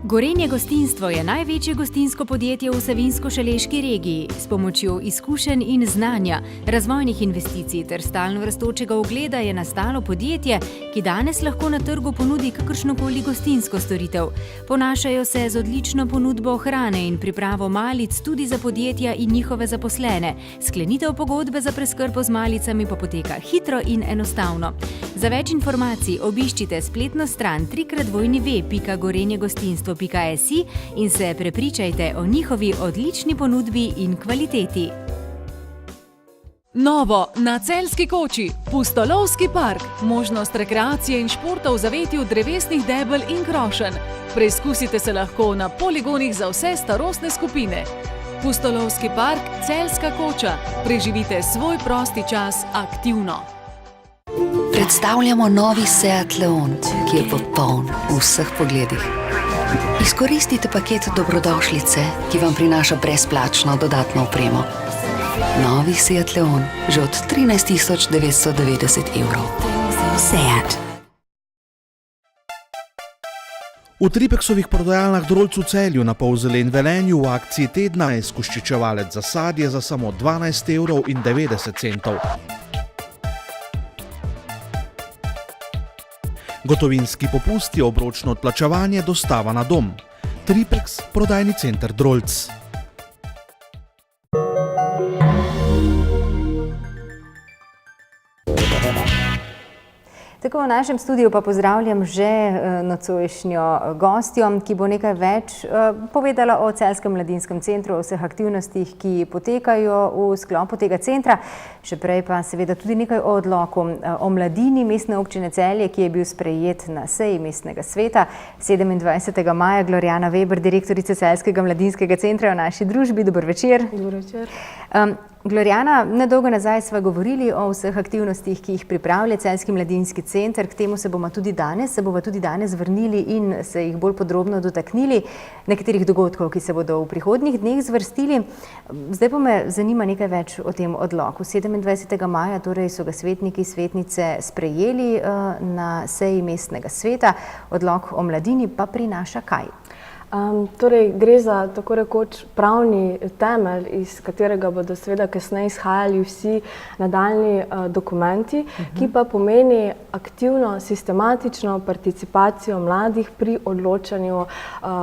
Gorenje gostinstvo je največje gostinsko podjetje v Savinjsko-Šaleški regiji. S pomočjo izkušenj in znanja, razvojnih investicij ter stalno rastočega ugleda je nastalo podjetje, ki danes lahko na trgu ponudi kakršnokoli gostinsko storitev. Ponašajo se z odlično ponudbo hrane in pripravo malic tudi za podjetja in njihove zaposlene. Sklenitev pogodbe za preskrbo z malicami pa poteka hitro in enostavno. Za več informacij obiščite spletno stran www.gorenjegostinstvo.si in se prepričajte o njihovi odlični ponudbi in kvaliteti. Novo na Celjski koči, Pustolovski park, možnost rekreacije in športa v zavetju drevesnih debel in krošenj. Preizkusite se lahko na poligonih za vse starostne skupine. Pustolovski park, Celjska koča. Preživite svoj prosti čas aktivno. Predstavljamo novi Seat Leon, ki je popoln v vseh pogledih. Izkoristite paket dobrodošlice, ki vam prinaša brezplačno dodatno opremo. Novi Seat Leon, že od 13.990 evrov. Seat. V Tripeksovih prodajalnah Drolc v Celju na Polzelen Velenju v akciji tedna je skuščičevalec za sadje za samo 12,90 €. Gotovinski popusti, obročno odplačevanje, dostava na dom. Tripeks, prodajni center Drolc. Tako v našem studiu pa pozdravljam že nocojšnjo gostjo, ki bo nekaj več povedala o Celjskem mladinskem centru, o vseh aktivnostih, ki potekajo v sklopu tega centra. Še prej pa seveda tudi nekaj o odloku o mladini Mestne občine Celje, ki je bil sprejet na seji mestnega sveta 27. maja. Glorjana Veber, direktorica Celjskega mladinskega centra v naši družbi. Dober večer. Dober večer. Glorjana, nedolgo nazaj sva govorili o vseh aktivnostih, ki jih pripravlja Celjski mladinski center. K temu se bova tudi danes vrnili in se jih bolj podrobno dotaknili nekaterih dogodkov, ki se bodo v prihodnjih dneh zvrstili. Zdaj pa me zanima nekaj več o tem odloku. 27. maja torej so ga svetniki, svetnice sprejeli na seji mestnega sveta. Odlok o mladini pa prinaša kaj? Torej, gre za tako rekoč pravni temelj, iz katerega bodo seveda kasneje izhajali vsi nadaljnji dokumenti, ki pa pomeni aktivno, sistematično participacijo mladih pri odločanju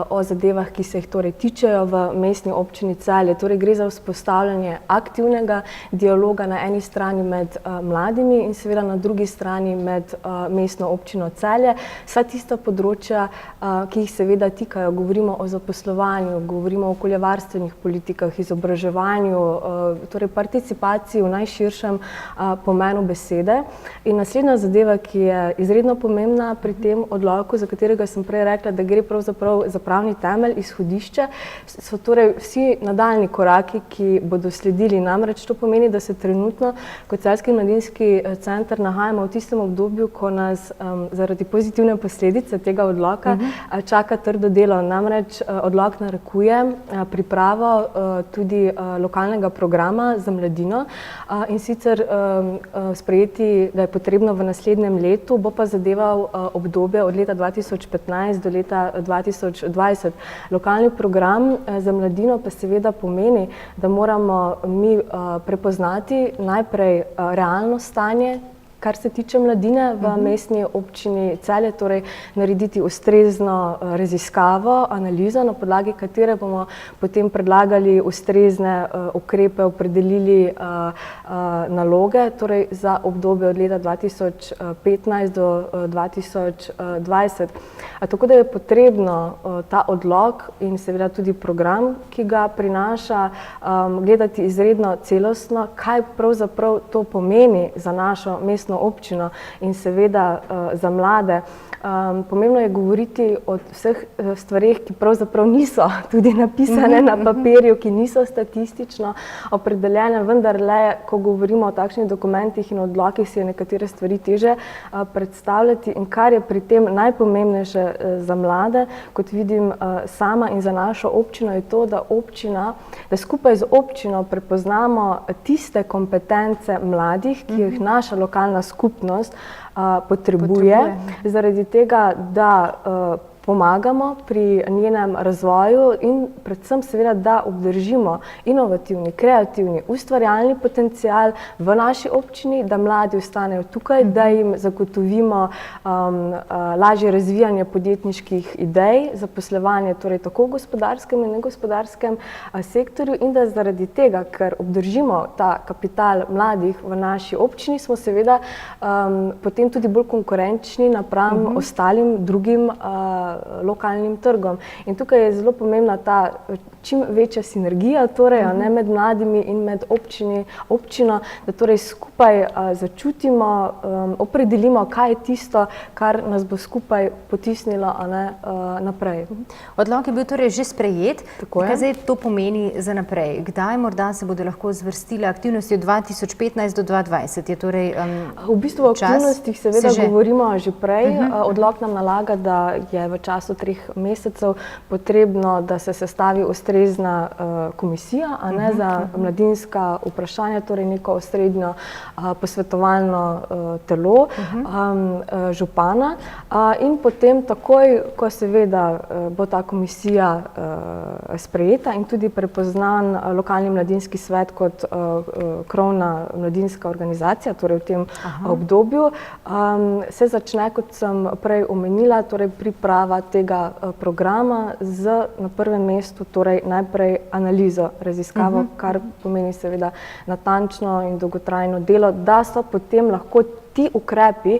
o zadevah, ki se jih torej tičejo v Mestni občini Celje. Torej, gre za vzpostavljanje aktivnega dialoga na eni strani med mladimi in seveda na drugi strani med Mestno občino Celje. Vsa tista področja, ki jih seveda tikajo, govorimo o zaposlovanju, govorimo o okoljevarstvenih politikah, izobraževanju, torej participaciji v najširšem pomenu besede. In naslednja zadeva, ki je izredno pomembna pri tem odloku, za katerega sem prej rekla, da gre pravzaprav za pravni temelj, izhodišče, so torej vsi nadaljni koraki, ki bodo sledili. Namreč to pomeni, da se trenutno kot Celjski mladinski center nahajamo v tistem obdobju, ko nas zaradi pozitivne posledice tega odloka čaka trdo delo. Namreč odlok narekuje pripravo tudi lokalnega programa za mladino in sicer sprejeti ga je potrebno v naslednjem letu, bo pa zadeval obdobje od leta 2015 do leta 2020. Lokalni program za mladino pa seveda pomeni, da moramo mi prepoznati najprej realno stanje, kar se tiče mladine v Mestni občini Celje, torej narediti ustrezno raziskavo, analizo, na podlagi katere bomo potem predlagali ustrezne ukrepe, opredelili naloge, torej za obdobje od leta 2015 do 2020. Tako da je potrebno ta odlok in seveda tudi program, ki ga prinaša, gledati izredno celostno, kaj pravzaprav to pomeni za našo mestno občino in seveda za mlade. Pomembno je govoriti o vseh stvareh, ki pravzaprav niso tudi napisane na papirju, ki niso statistično opredeljene, vendar le, ko govorimo o takšnih dokumentih in odlokih, si je nekatere stvari teže predstavljati. In kar je pri tem najpomembnejše za mlade, kot vidim sama in za našo občino, je to, da skupaj z občino prepoznamo tiste kompetence mladih, ki jih naša lokalna lokalna skupnost potrebuje. Zaradi tega, da pomagamo pri njenem razvoju in predvsem seveda, da obdržimo inovativni, kreativni, ustvarjalni potencial v naši občini, da mladi ostanejo tukaj, da jim zagotovimo lažje razvijanje podjetniških idej, zaposlovanje torej tako v gospodarskem in negospodarskem sektorju in da zaradi tega, ker obdržimo ta kapital mladih v naši občini, smo seveda potem tudi bolj konkurenčni napram ostalim drugim lokalnim trgom. In tukaj je zelo pomembna ta čim večja sinergija torej, med mladimi in med občino, da torej skupaj začutimo, opredelimo, kaj je tisto, kar nas bo skupaj potisnilo naprej. Odlok je bil torej že sprejet. Kaj zdaj to pomeni za naprej? Kdaj morda se bodo lahko zvrstile aktivnosti od 2015 do 2020? Je torej v bistvu o aktivnostih seveda govorimo že prej. Odlok nam nalaga, da je v času 3 mesecev potrebno, da se sestavi ustrezna komisija za mladinska vprašanja, torej neko osrednjo posvetovalno telo župana in potem takoj, ko seveda bo ta komisija sprejeta in tudi prepoznan lokalni mladinski svet kot krovna mladinska organizacija, torej v tem obdobju, se začne, kot sem prej omenila, torej priprava tega programa z na prvem mestu torej najprej analizo, raziskavo, kar pomeni seveda natančno in dolgotrajno delo, da so potem lahko ti ukrepi,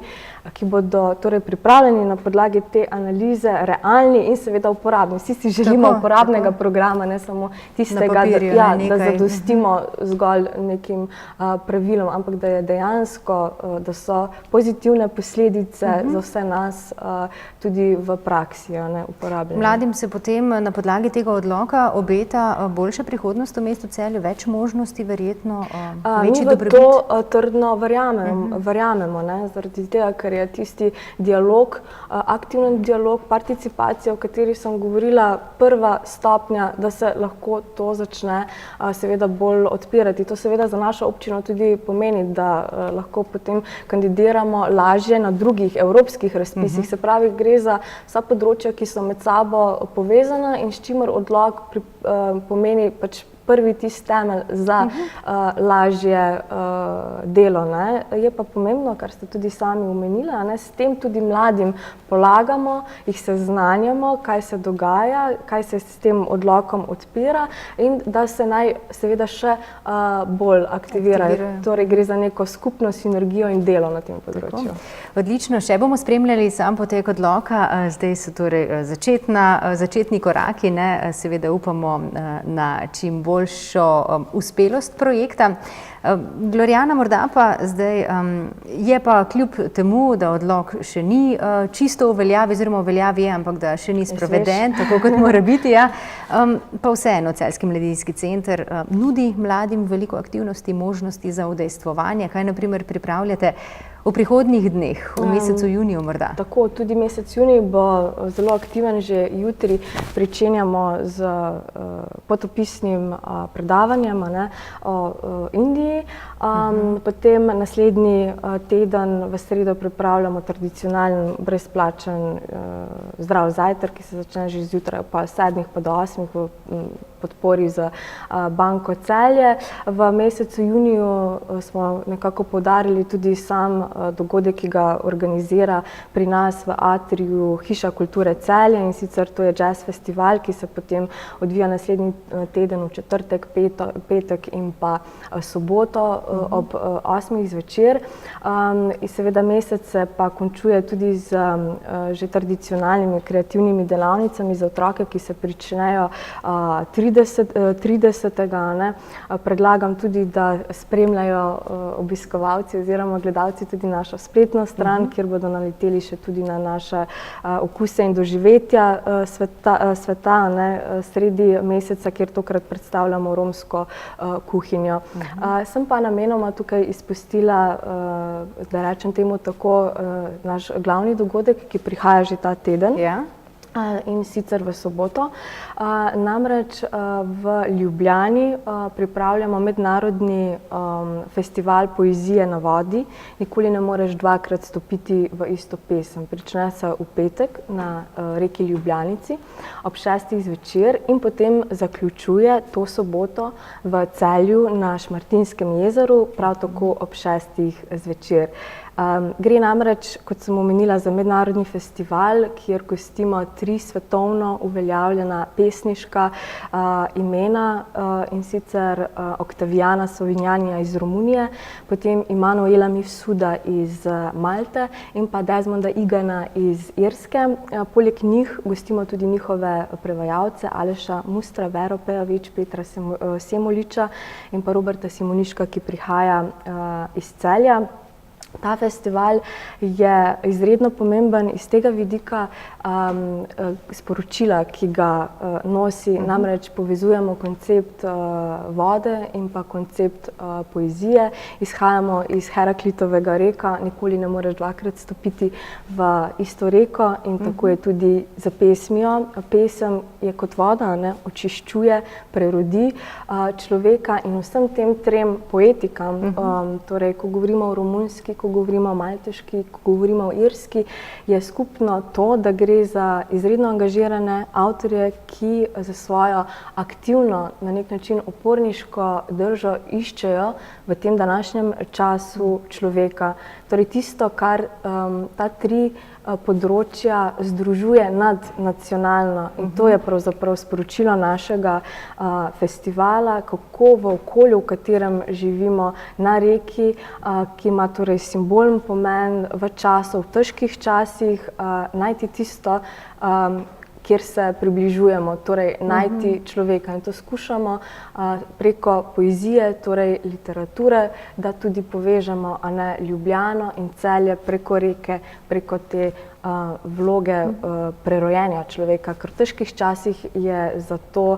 ki bodo torej pripravljeni na podlagi te analize, realni in seveda uporabni. Vsi si želimo uporabnega programa, ne samo tistega, da zadostimo zgolj nekim pravilom, ampak da je dejansko, da so pozitivne posledice za vse nas tudi v praksi uporabljene. Mladim se potem na podlagi tega odloka obeta boljša prihodnost v mestu Celju, več možnosti, verjetno večji dobrobit? Mi v to trdno verjamemo, zaradi tega, ker je tisti dialog, aktiven dialog, participacija, o kateri sem govorila, prva stopnja, da se lahko to začne seveda bolj odpirati. To seveda za našo občino tudi pomeni, da lahko potem kandidiramo lažje na drugih evropskih razpisih. Se pravi, gre za vsa področja, ki so med sabo povezana in s čimer odlok pomeni pač prvi tisti temelj za lažje delo. Je pa pomembno, kar ste tudi sami omenili, s tem tudi mladim polagamo, jih seznanjamo, kaj se dogaja, kaj se s tem odlokom odpira in da se naj seveda še bolj aktivirajo. Torej gre za neko skupno sinergijo in delo na tem področju. Odlično, še bomo spremljali sam potek odloka, zdaj so torej začetni koraki, seveda upamo na čim boljšo uspelost projekta. Glorjana, morda pa zdaj je pa kljub temu, da odlok še ni čisto v veljavi, oziroma v veljavi je, ampak da še ni sproveden, tako kot mora biti, pa vseeno Celjski mladinski center nudi mladim veliko aktivnosti, možnosti za udejstvovanje. Kaj na primer pripravljate v prihodnjih dneh, v mesecu juniju morda? Tako, tudi mesec junij bo zelo aktiven, že jutri pričenjamo z potopisnim predavanjem o Indiji. Potem naslednji teden v sredo pripravljamo tradicionalen brezplačen zdrav zajtrk, ki se začne že zjutraj ob 7 pa do 8 v podpori z Banko Celje. V mesecu juniju smo nekako poudarili tudi sam dogodek, ki ga organizira pri nas v atriju Hiša kulture Celje, in sicer to je jazz festival, ki se potem odvija naslednji teden v četrtek, petek in pa soboto ob 8 zvečer. In seveda mesec se pa končuje tudi z že tradicionalnimi kreativnimi delavnicami za otroke, ki se pričnejo 30. Predlagam tudi, da spremljajo obiskovalci oziroma gledalci tudi našo spletno stran, kjer bodo naleteli še tudi na naše okuse in doživetja sveta sredi meseca, kjer tokrat predstavljamo romsko kuhinjo. Sem pa namenoma tukaj izpustila, da rečem temu tako, naš glavni dogodek, ki prihaja že ta teden. in sicer v soboto. Namreč v Ljubljani pripravljamo mednarodni festival poezije na vodi. Nikoli ne moreš dvakrat stopiti v isto pesem. Prične se v petek na reki Ljubljanici ob 6. zvečer in potem zaključuje to soboto v Celju na Šmartinskem jezeru, prav tako ob 6. zvečer. Gre namreč, kot sem omenila, za mednarodni festival, kjer gostimo 3 svetovno uveljavljena pesniška imena, in sicer Oktavijana Sovinjanija iz Romunije, potem Emanuela Mifsuda iz Malte in pa Desmonda Igana iz Irske. Poleg njih gostimo tudi njihove prevajalce Aleša Mustra, Vero Pejović, Petra Semoliča in pa Roberta Simoniška, ki prihaja iz Celja. Ta festival je izredno pomemben iz tega vidika sporočila, ki ga nosi, namreč povezujemo koncept vode in pa koncept poezije. Izhajamo iz Heraklitovega reka, nikoli ne moreš dvakrat stopiti v isto reko in tako je tudi za pesmijo. Pesem je kot voda, očiščuje, prerodi človeka in vsem tem 3 poetikam, torej ko govorimo o romunski, ko govorimo o malteški, ko govorimo o irski, je skupno to, da gre za izredno angažirane avtorje, ki za svojo aktivno, na nek način oporniško držo iščejo v tem današnjem času človeka. Torej tisto, kar ta 3 področja združuje nadnacionalno in to je pravzaprav sporočilo našega festivala, kako v okolju, v katerem živimo na reki, ki ima torej simbolen pomen v času, v težkih časih, najti tisto, kjer se približujemo, torej najti človeka in to skušamo preko poezije, torej literature, da tudi povežemo Ljubljano in Celje preko reke, preko te vloge prerojenja človeka, ker v težkih časih je zato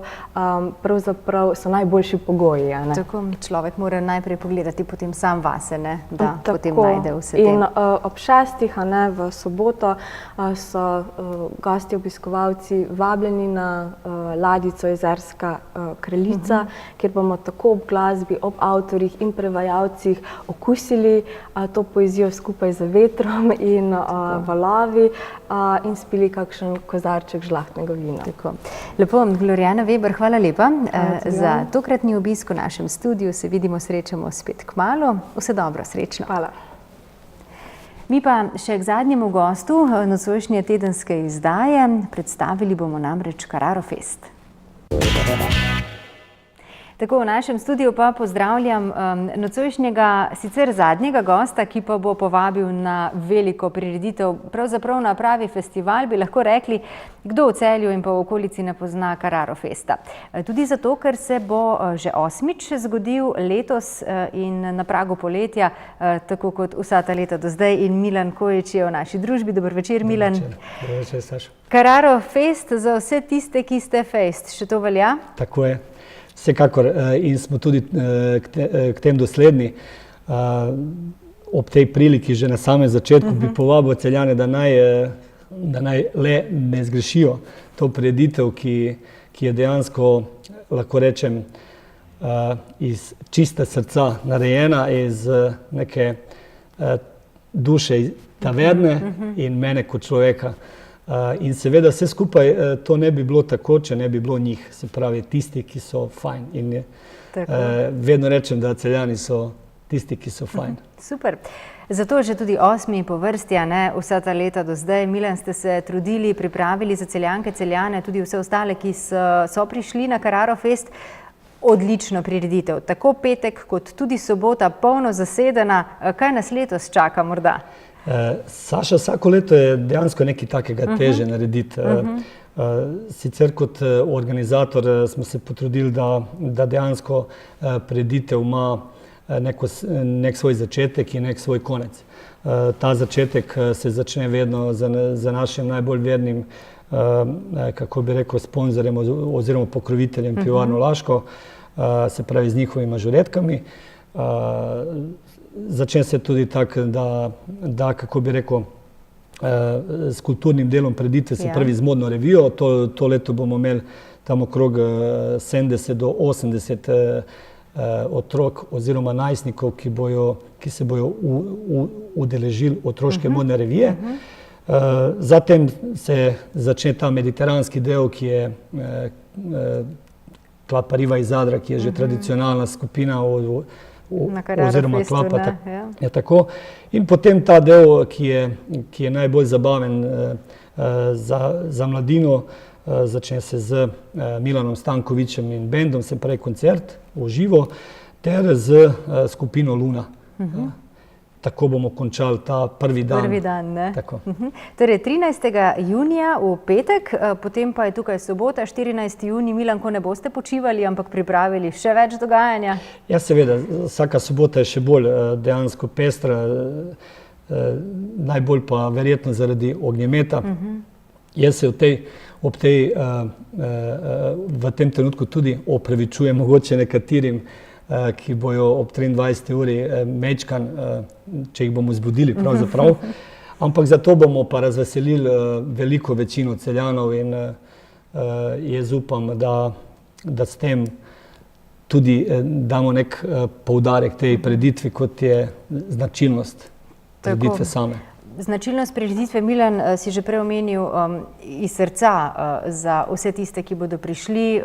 pravzaprav so najboljši pogoji. Tako človek mora najprej pogledati potem sam vase, da potem najde vse te. In ob 6. v soboto so gostje, obiskovalci vabljeni na ladjico Jezerska kraljica, kjer bomo tako ob glasbi, ob avtorjih in prevajalcih okusili to poezijo skupaj z vetrom in valovi in spili kakšen kozarček žlahtnega vina. Lepo, Glorjana Veber, hvala lepa za tokratni obisk v našem studiu. Se vidimo, srečamo spet kmalu. Vse dobro, srečno. Hvala. Mi pa še k zadnjemu gostu nocojšnje tedenske izdaje. Predstavili bomo namreč Carraro Fest. Tako, v našem studiu pa pozdravljam nocojšnjega, sicer zadnjega gosta, ki pa bo povabil na veliko prireditev, pravzaprav na pravi festival, bi lahko rekli, kdo v Celju in pa v okolici ne pozna Carraro Festa. Tudi zato, ker se bo že 8. zgodil letos in na pragu poletja, tako kot vsa ta leta do zdaj, in Milan Kojič je v naši družbi. Dober večer, Milan. Dober večer, Saša. Carraro Fest za vse tiste, ki ste fest. Še to velja? Tako je. Vsekakor in smo tudi k tem dosledni. Ob tej priliki že na samem začetku bi povabil Celjane, da naj le ne zgrešijo to prireditev, ki je dejansko, lahko rečem, iz čista srca narejena, iz neke duše taverne in mene kot človeka. In seveda vse skupaj to ne bi bilo tako, če ne bi bilo njih, se pravi tisti, ki so fajn. In vedno rečem, da Celjani so tisti, ki so fajn. Super. Zato že tudi 8. po vrsti, vsa ta leta do zdaj. Milan, ste se trudili, pripravili za Celjanke, Celjane, tudi vse ostale, ki so prišli na Carraro Fest. Odlično prireditev. Tako petek kot tudi sobota, polno zasedena. Kaj nas letos čaka morda? Saša, vsako leto je dejansko nekaj takega teže narediti. Sicer kot organizator smo se potrudili, da dejansko prireditev ima nek svoj začetek in nek svoj konec. Ta začetek se začne vedno za našim najbolj vernim, kako bi rekel, sponzorjem oziroma pokroviteljem Pivovarno Laško, se pravi z njihovimi žuretkami. Začne se tudi tako, da kako bi rekel, s kulturnim delom prireditve, se pravi z modno revijo. To leto bomo imeli tam okrog 70 do 80 otrok oziroma najstnikov, ki se bojo udeležili otroške modne revije. Zatem se začne ta mediteranski del, ki je Klapa Riva iz Zadra, ki je že tradicionalna skupina oziroma klapa. Je tako. In potem ta del, ki je najbolj zabaven za mladino, začne se z Milanom Stankovićem in bendom, se pravi koncert v živo, ter z skupino Luna. Tako bomo končali ta prvi dan. Prvi dan, ne? Torej, 13. junija v petek, potem pa je tukaj sobota, 14. junij. Milanko, ne boste počivali, ampak pripravili še več dogajanja? Ja, seveda, vsaka sobota je še bolj dejansko pestra, najbolj pa verjetno zaradi ognjemeta. Jaz se v tem trenutku tudi opravičujem mogoče nekaterim, ki bojo ob 23. uri mečkan, če jih bomo zbudili pravzaprav. Ampak zato bomo pa razveselili veliko večino Celjanov in jaz upam, da s tem tudi damo nek poudarek tej prireditvi, kot je značilnost prireditve same. Značilnost prireditve, Milan, si že prej omenil, iz srca za vse tiste, ki bodo prišli.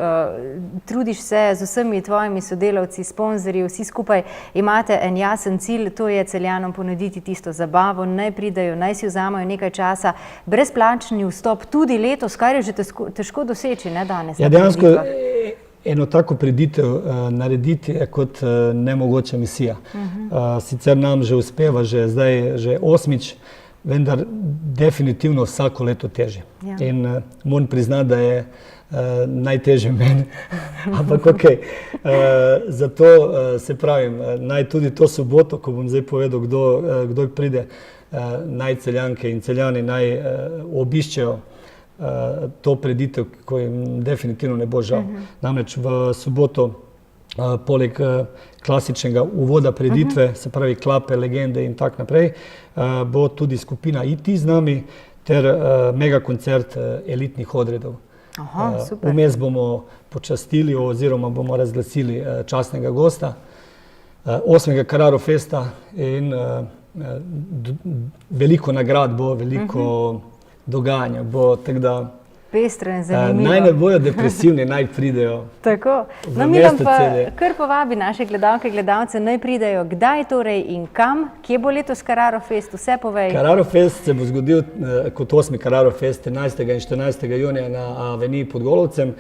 Trudiš se z vsemi tvojimi sodelavci, sponzorji, vsi skupaj imate en jasen cilj, to je Celjanom ponuditi tisto zabavo, naj pridejo, naj si vzamejo nekaj časa. Brezplačni vstop tudi letos, kar je že težko doseči, ne danes? Ja, dejansko eno tako prireditev narediti je kot nemogoča misija. Sicer nam že uspeva, že 8. vendar definitivno vsako leto težje. In moram priznati, da je najtežje meni, ampak okej. Zato se pravim, naj tudi to soboto, ko bom zdaj povedal, kdo pride, naj Celjanke in Celjani naj obiščejo to prireditev, ko jim definitivno ne bo žal. Namreč v soboto, poleg klasičnega uvoda prireditve, se pravi klape, legende in tak naprej, bo tudi skupina IT z nami ter mega koncert elitnih odredov. Vmes bomo počastili oziroma bomo razglasili častnega gosta 8. Carraro Festa in veliko nagrad bo, veliko dogajanja bo, tako da pestro in zanimivo. Naj ne bojo depresivni, naj pridejo. Tako. No, Milan pa kar povabi naše gledalke, gledalce, naj pridejo. Kdaj torej in kam? Kje bo letos Carraro Fest? Vse povej. Carraro Fest se bo zgodil kot 8. Carraro Fest 13. in 14. junija na aveniji pod Golovcem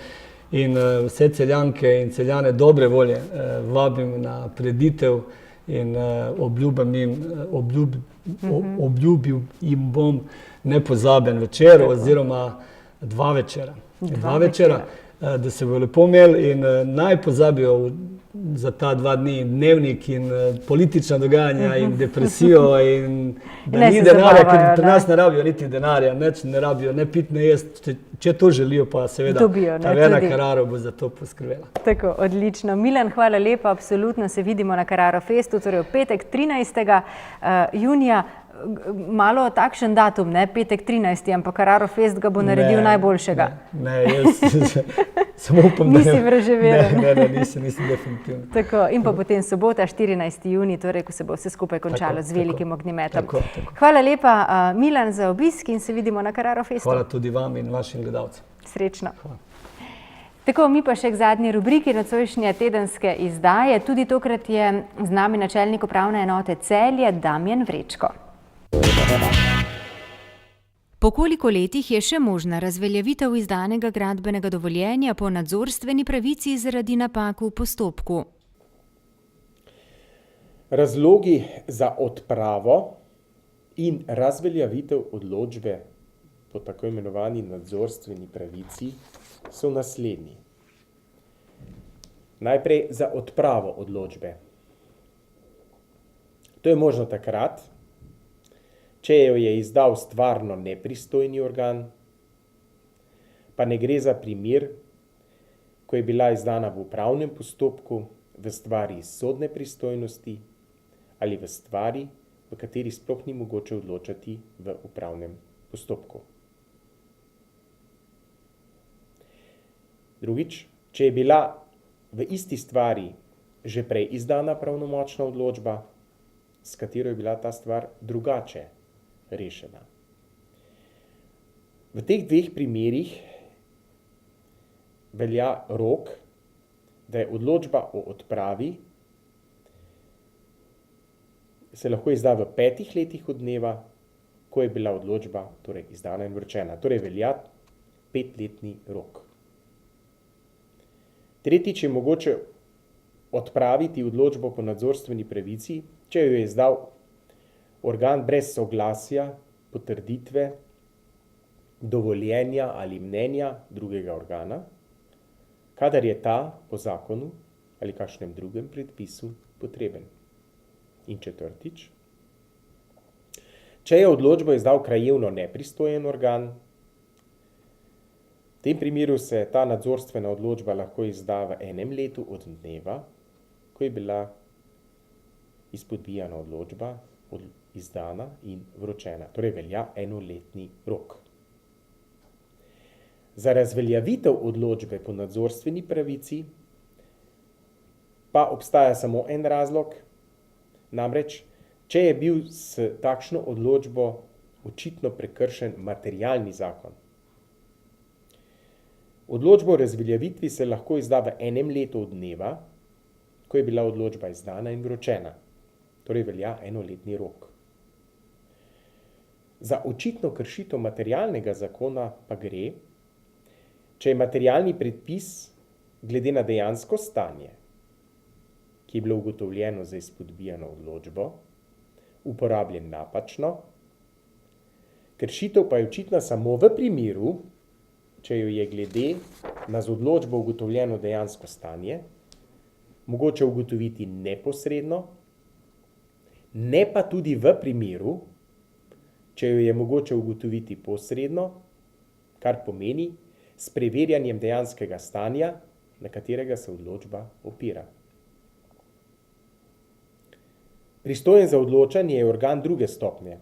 in vse Celjanke in Celjane dobre volje vabim na prireditev in obljubil jim bom nepozaben večer oziroma 2 večera. 2 večera, da se bodo lepo imeli in naj pozabijo za ta 2 dni dnevnik in politična dogajanja in depresijo in da ni denarja, ker pri nas ne rabijo niti denarja, ne rabijo ne piti, ne jesti, če to želijo, pa seveda Taverna Carraro bo za to poskrbela. Tako, odlično. Milan, hvala lepa, absolutno se vidimo na Carraro Festu, torej v petek 13. junija. Malo takšen datum, ne, petek 13. ampak Carraro Fest ga bo naredil najboljšega. Ne, jaz samo upam, da nisi preživela. Ne, nisem definitivno. Tako, in pa potem sobota, 14. junij, torej, ko se bo vse skupaj končalo z velikim ognjemetom. Hvala lepa, Milan, za obisk in se vidimo na Carraro Festu. Hvala tudi vam in vašim gledalcem. Srečno. Tako, mi pa še k zadnji rubriki nocojšnje tedenske izdaje. Tudi tokrat je z nami načelnik upravne enote Celje, Damjan Vrečko. Po koliko letih je še možna razveljavitev izdanega gradbenega dovoljenja po nadzorstveni pravici zaradi napak v postopku? Razlogi za odpravo in razveljavitev odločbe po tako imenovani nadzorstveni pravici so naslednji. Najprej za odpravo odločbe. To je možno takrat, če jo je izdal stvarno nepristojni organ, pa ne gre za primer, ko je bila izdana v upravnem postopku, v stvari iz sodne pristojnosti ali v stvari, v kateri sploh ni mogoče odločati v upravnem postopku. Drugič, če je bila v isti stvari že prej izdana pravnomočna odločba, s katero je bila ta stvar drugače rešena. V teh dveh primerih velja rok, da je odločba o odpravi se lahko izda v 5 letih od dneva, ko je bila odločba torej izdana in vročena. Torej velja 5-letni rok. Tretjič je mogoče odpraviti odločbo po nadzorstveni pravici, če jo je izdal organ brez soglasja, potrditve, dovoljenja ali mnenja drugega organa, kadar je ta po zakonu ali kakšnem drugem predpisu potreben. In četrtič, če je odločbo izdal krajevno nepristojen organ, v tem primeru se ta nadzorstvena odločba lahko izda v 1 letu od dneva, ko je bila izpodbijana odločba izdana in vročena. Torej velja 1-letni rok. Za razveljavitev odločbe po nadzorstveni pravici pa obstaja samo en razlog, namreč, če je bil s takšno odločbo očitno prekršen materialni zakon. Odločbo o razveljavitvi se lahko izda v 1 letu od dneva, ko je bila odločba izdana in vročena. Torej velja 1-letni rok. Za očitno kršitev materialnega zakona pa gre, če je materialni predpis glede na dejansko stanje, ki je bilo ugotovljeno za izpodbijano odločbo, uporabljen napačno, kršitev pa je očitna samo v primeru, če jo je glede na z odločbo ugotovljeno dejansko stanje mogoče ugotoviti neposredno, ne pa tudi v primeru, če jo je mogoče ugotoviti posredno, kar pomeni s preverjanjem dejanskega stanja, na katerega se odločba opira. Pristojen za odločanje je organ druge stopnje,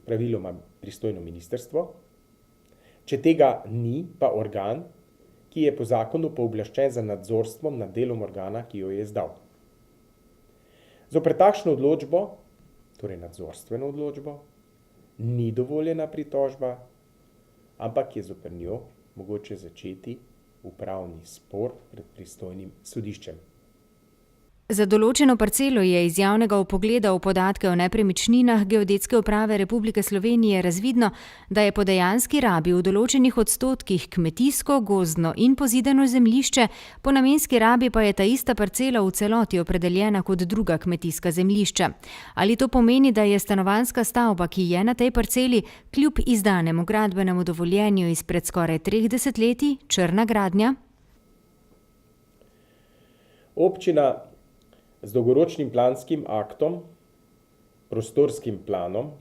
praviloma pristojno ministrstvo, če tega ni, pa organ, ki je po zakonu pooblaščen za nadzorstvom nad delom organa, ki jo je izdal. Zoper takšno odločbo, torej nadzorstveno odločbo, ni dovoljena pritožba, ampak je zoper njo mogoče začeti upravni spor pred pristojnim sodiščem. Za določeno parcelo je iz javnega vpogleda v podatke o nepremičninah Geodetske uprave Republike Slovenije razvidno, da je po dejanski rabi v določenih odstotkih kmetijsko, gozdno in pozidano zemljišče, po namenski rabi pa je ta ista parcela v celoti opredeljena kot druga kmetijska zemljišča. Ali to pomeni, da je stanovanjska stavba, ki je na tej parceli, kljub izdanemu gradbenemu dovoljenju izpred skoraj 3 desetletij, črna gradnja? Občina z dolgoročnim planskim aktom, prostorskim planom,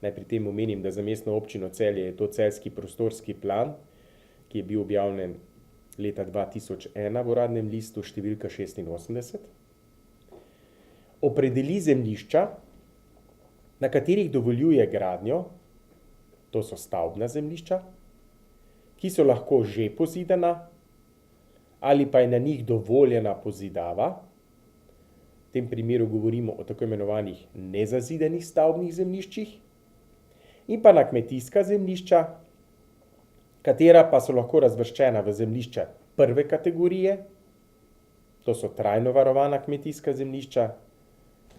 naj pri tem omenim, da za mestno občino Celje je to celjski prostorski plan, ki je bil objavljen leta 2001 v uradnem listu številka 86, opredeli zemljišča, na katerih dovoljuje gradnjo, to so stavbna zemljišča, ki so lahko že pozidana, ali pa je na njih dovoljena pozidava, v tem primeru govorimo o tako imenovanih nezazidanih stavbnih zemljiščih, in pa na kmetijska zemljišča, katera pa so lahko razvrščena v zemljišča prve kategorije, to so trajno varovana kmetijska zemljišča,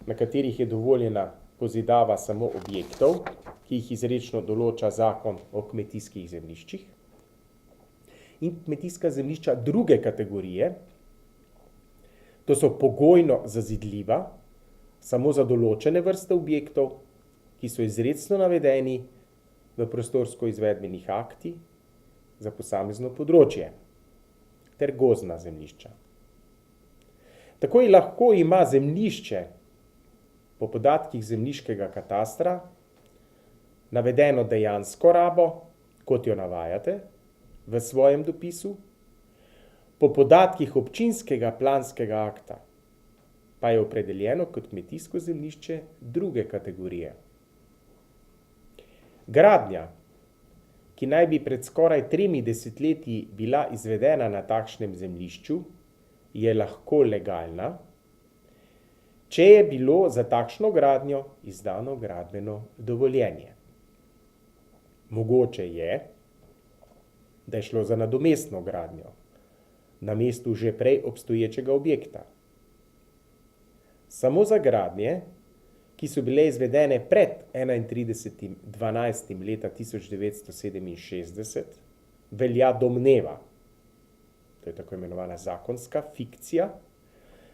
na katerih je dovoljena pozidava samo objektov, ki jih izrečno določa zakon o kmetijskih zemljiščih, in kmetijska zemljišča druge kategorije, to so pogojno zazidljiva, samo za določene vrste objektov, ki so izrecno navedeni v prostorsko-izvedbenih aktih za posamezno področje, ter gozdna zemljišča. Tako je lahko ima zemljišče po podatkih zemljiškega katastra navedeno dejansko rabo, kot jo navajate, v svojem dopisu, po podatkih občinskega planskega akta pa je opredeljeno kot kmetijsko zemljišče druge kategorije. Gradnja, ki naj bi pred skoraj 3 desetletji bila izvedena na takšnem zemljišču, je lahko legalna, če je bilo za takšno gradnjo izdano gradbeno dovoljenje. Mogoče je, da je šlo za nadomestno gradnjo na mestu že prej obstoječega objekta. Samo za gradnje, ki so bile izvedene pred 31.12. leta 1967, velja domneva, to je tako imenovana zakonska fikcija,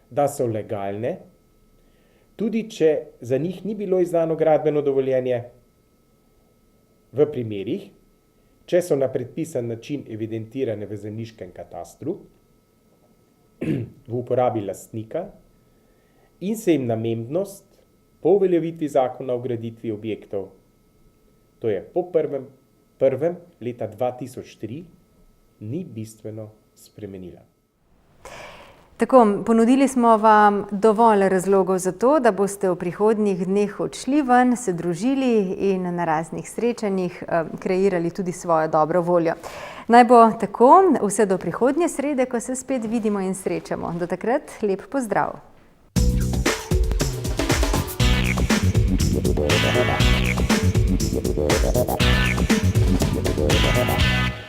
da so legalne, tudi če za njih ni bilo izdano gradbeno dovoljenje, v primerih, če so na predpisan način evidentirane v zemljiškem katastru, v uporabi lastnika in se jim namembnost po uveljavitvi zakona o graditvi objektov, to je po 1. leta 2003, ni bistveno spremenila. Tako, ponudili smo vam dovolj razlogov za to, da boste v prihodnjih dneh odšli ven, se družili in na raznih srečanjih kreirali tudi svojo dobro voljo. Naj bo tako, vse do prihodnje srede, ko se spet vidimo in srečamo. Do takrat lep pozdrav. Thank you.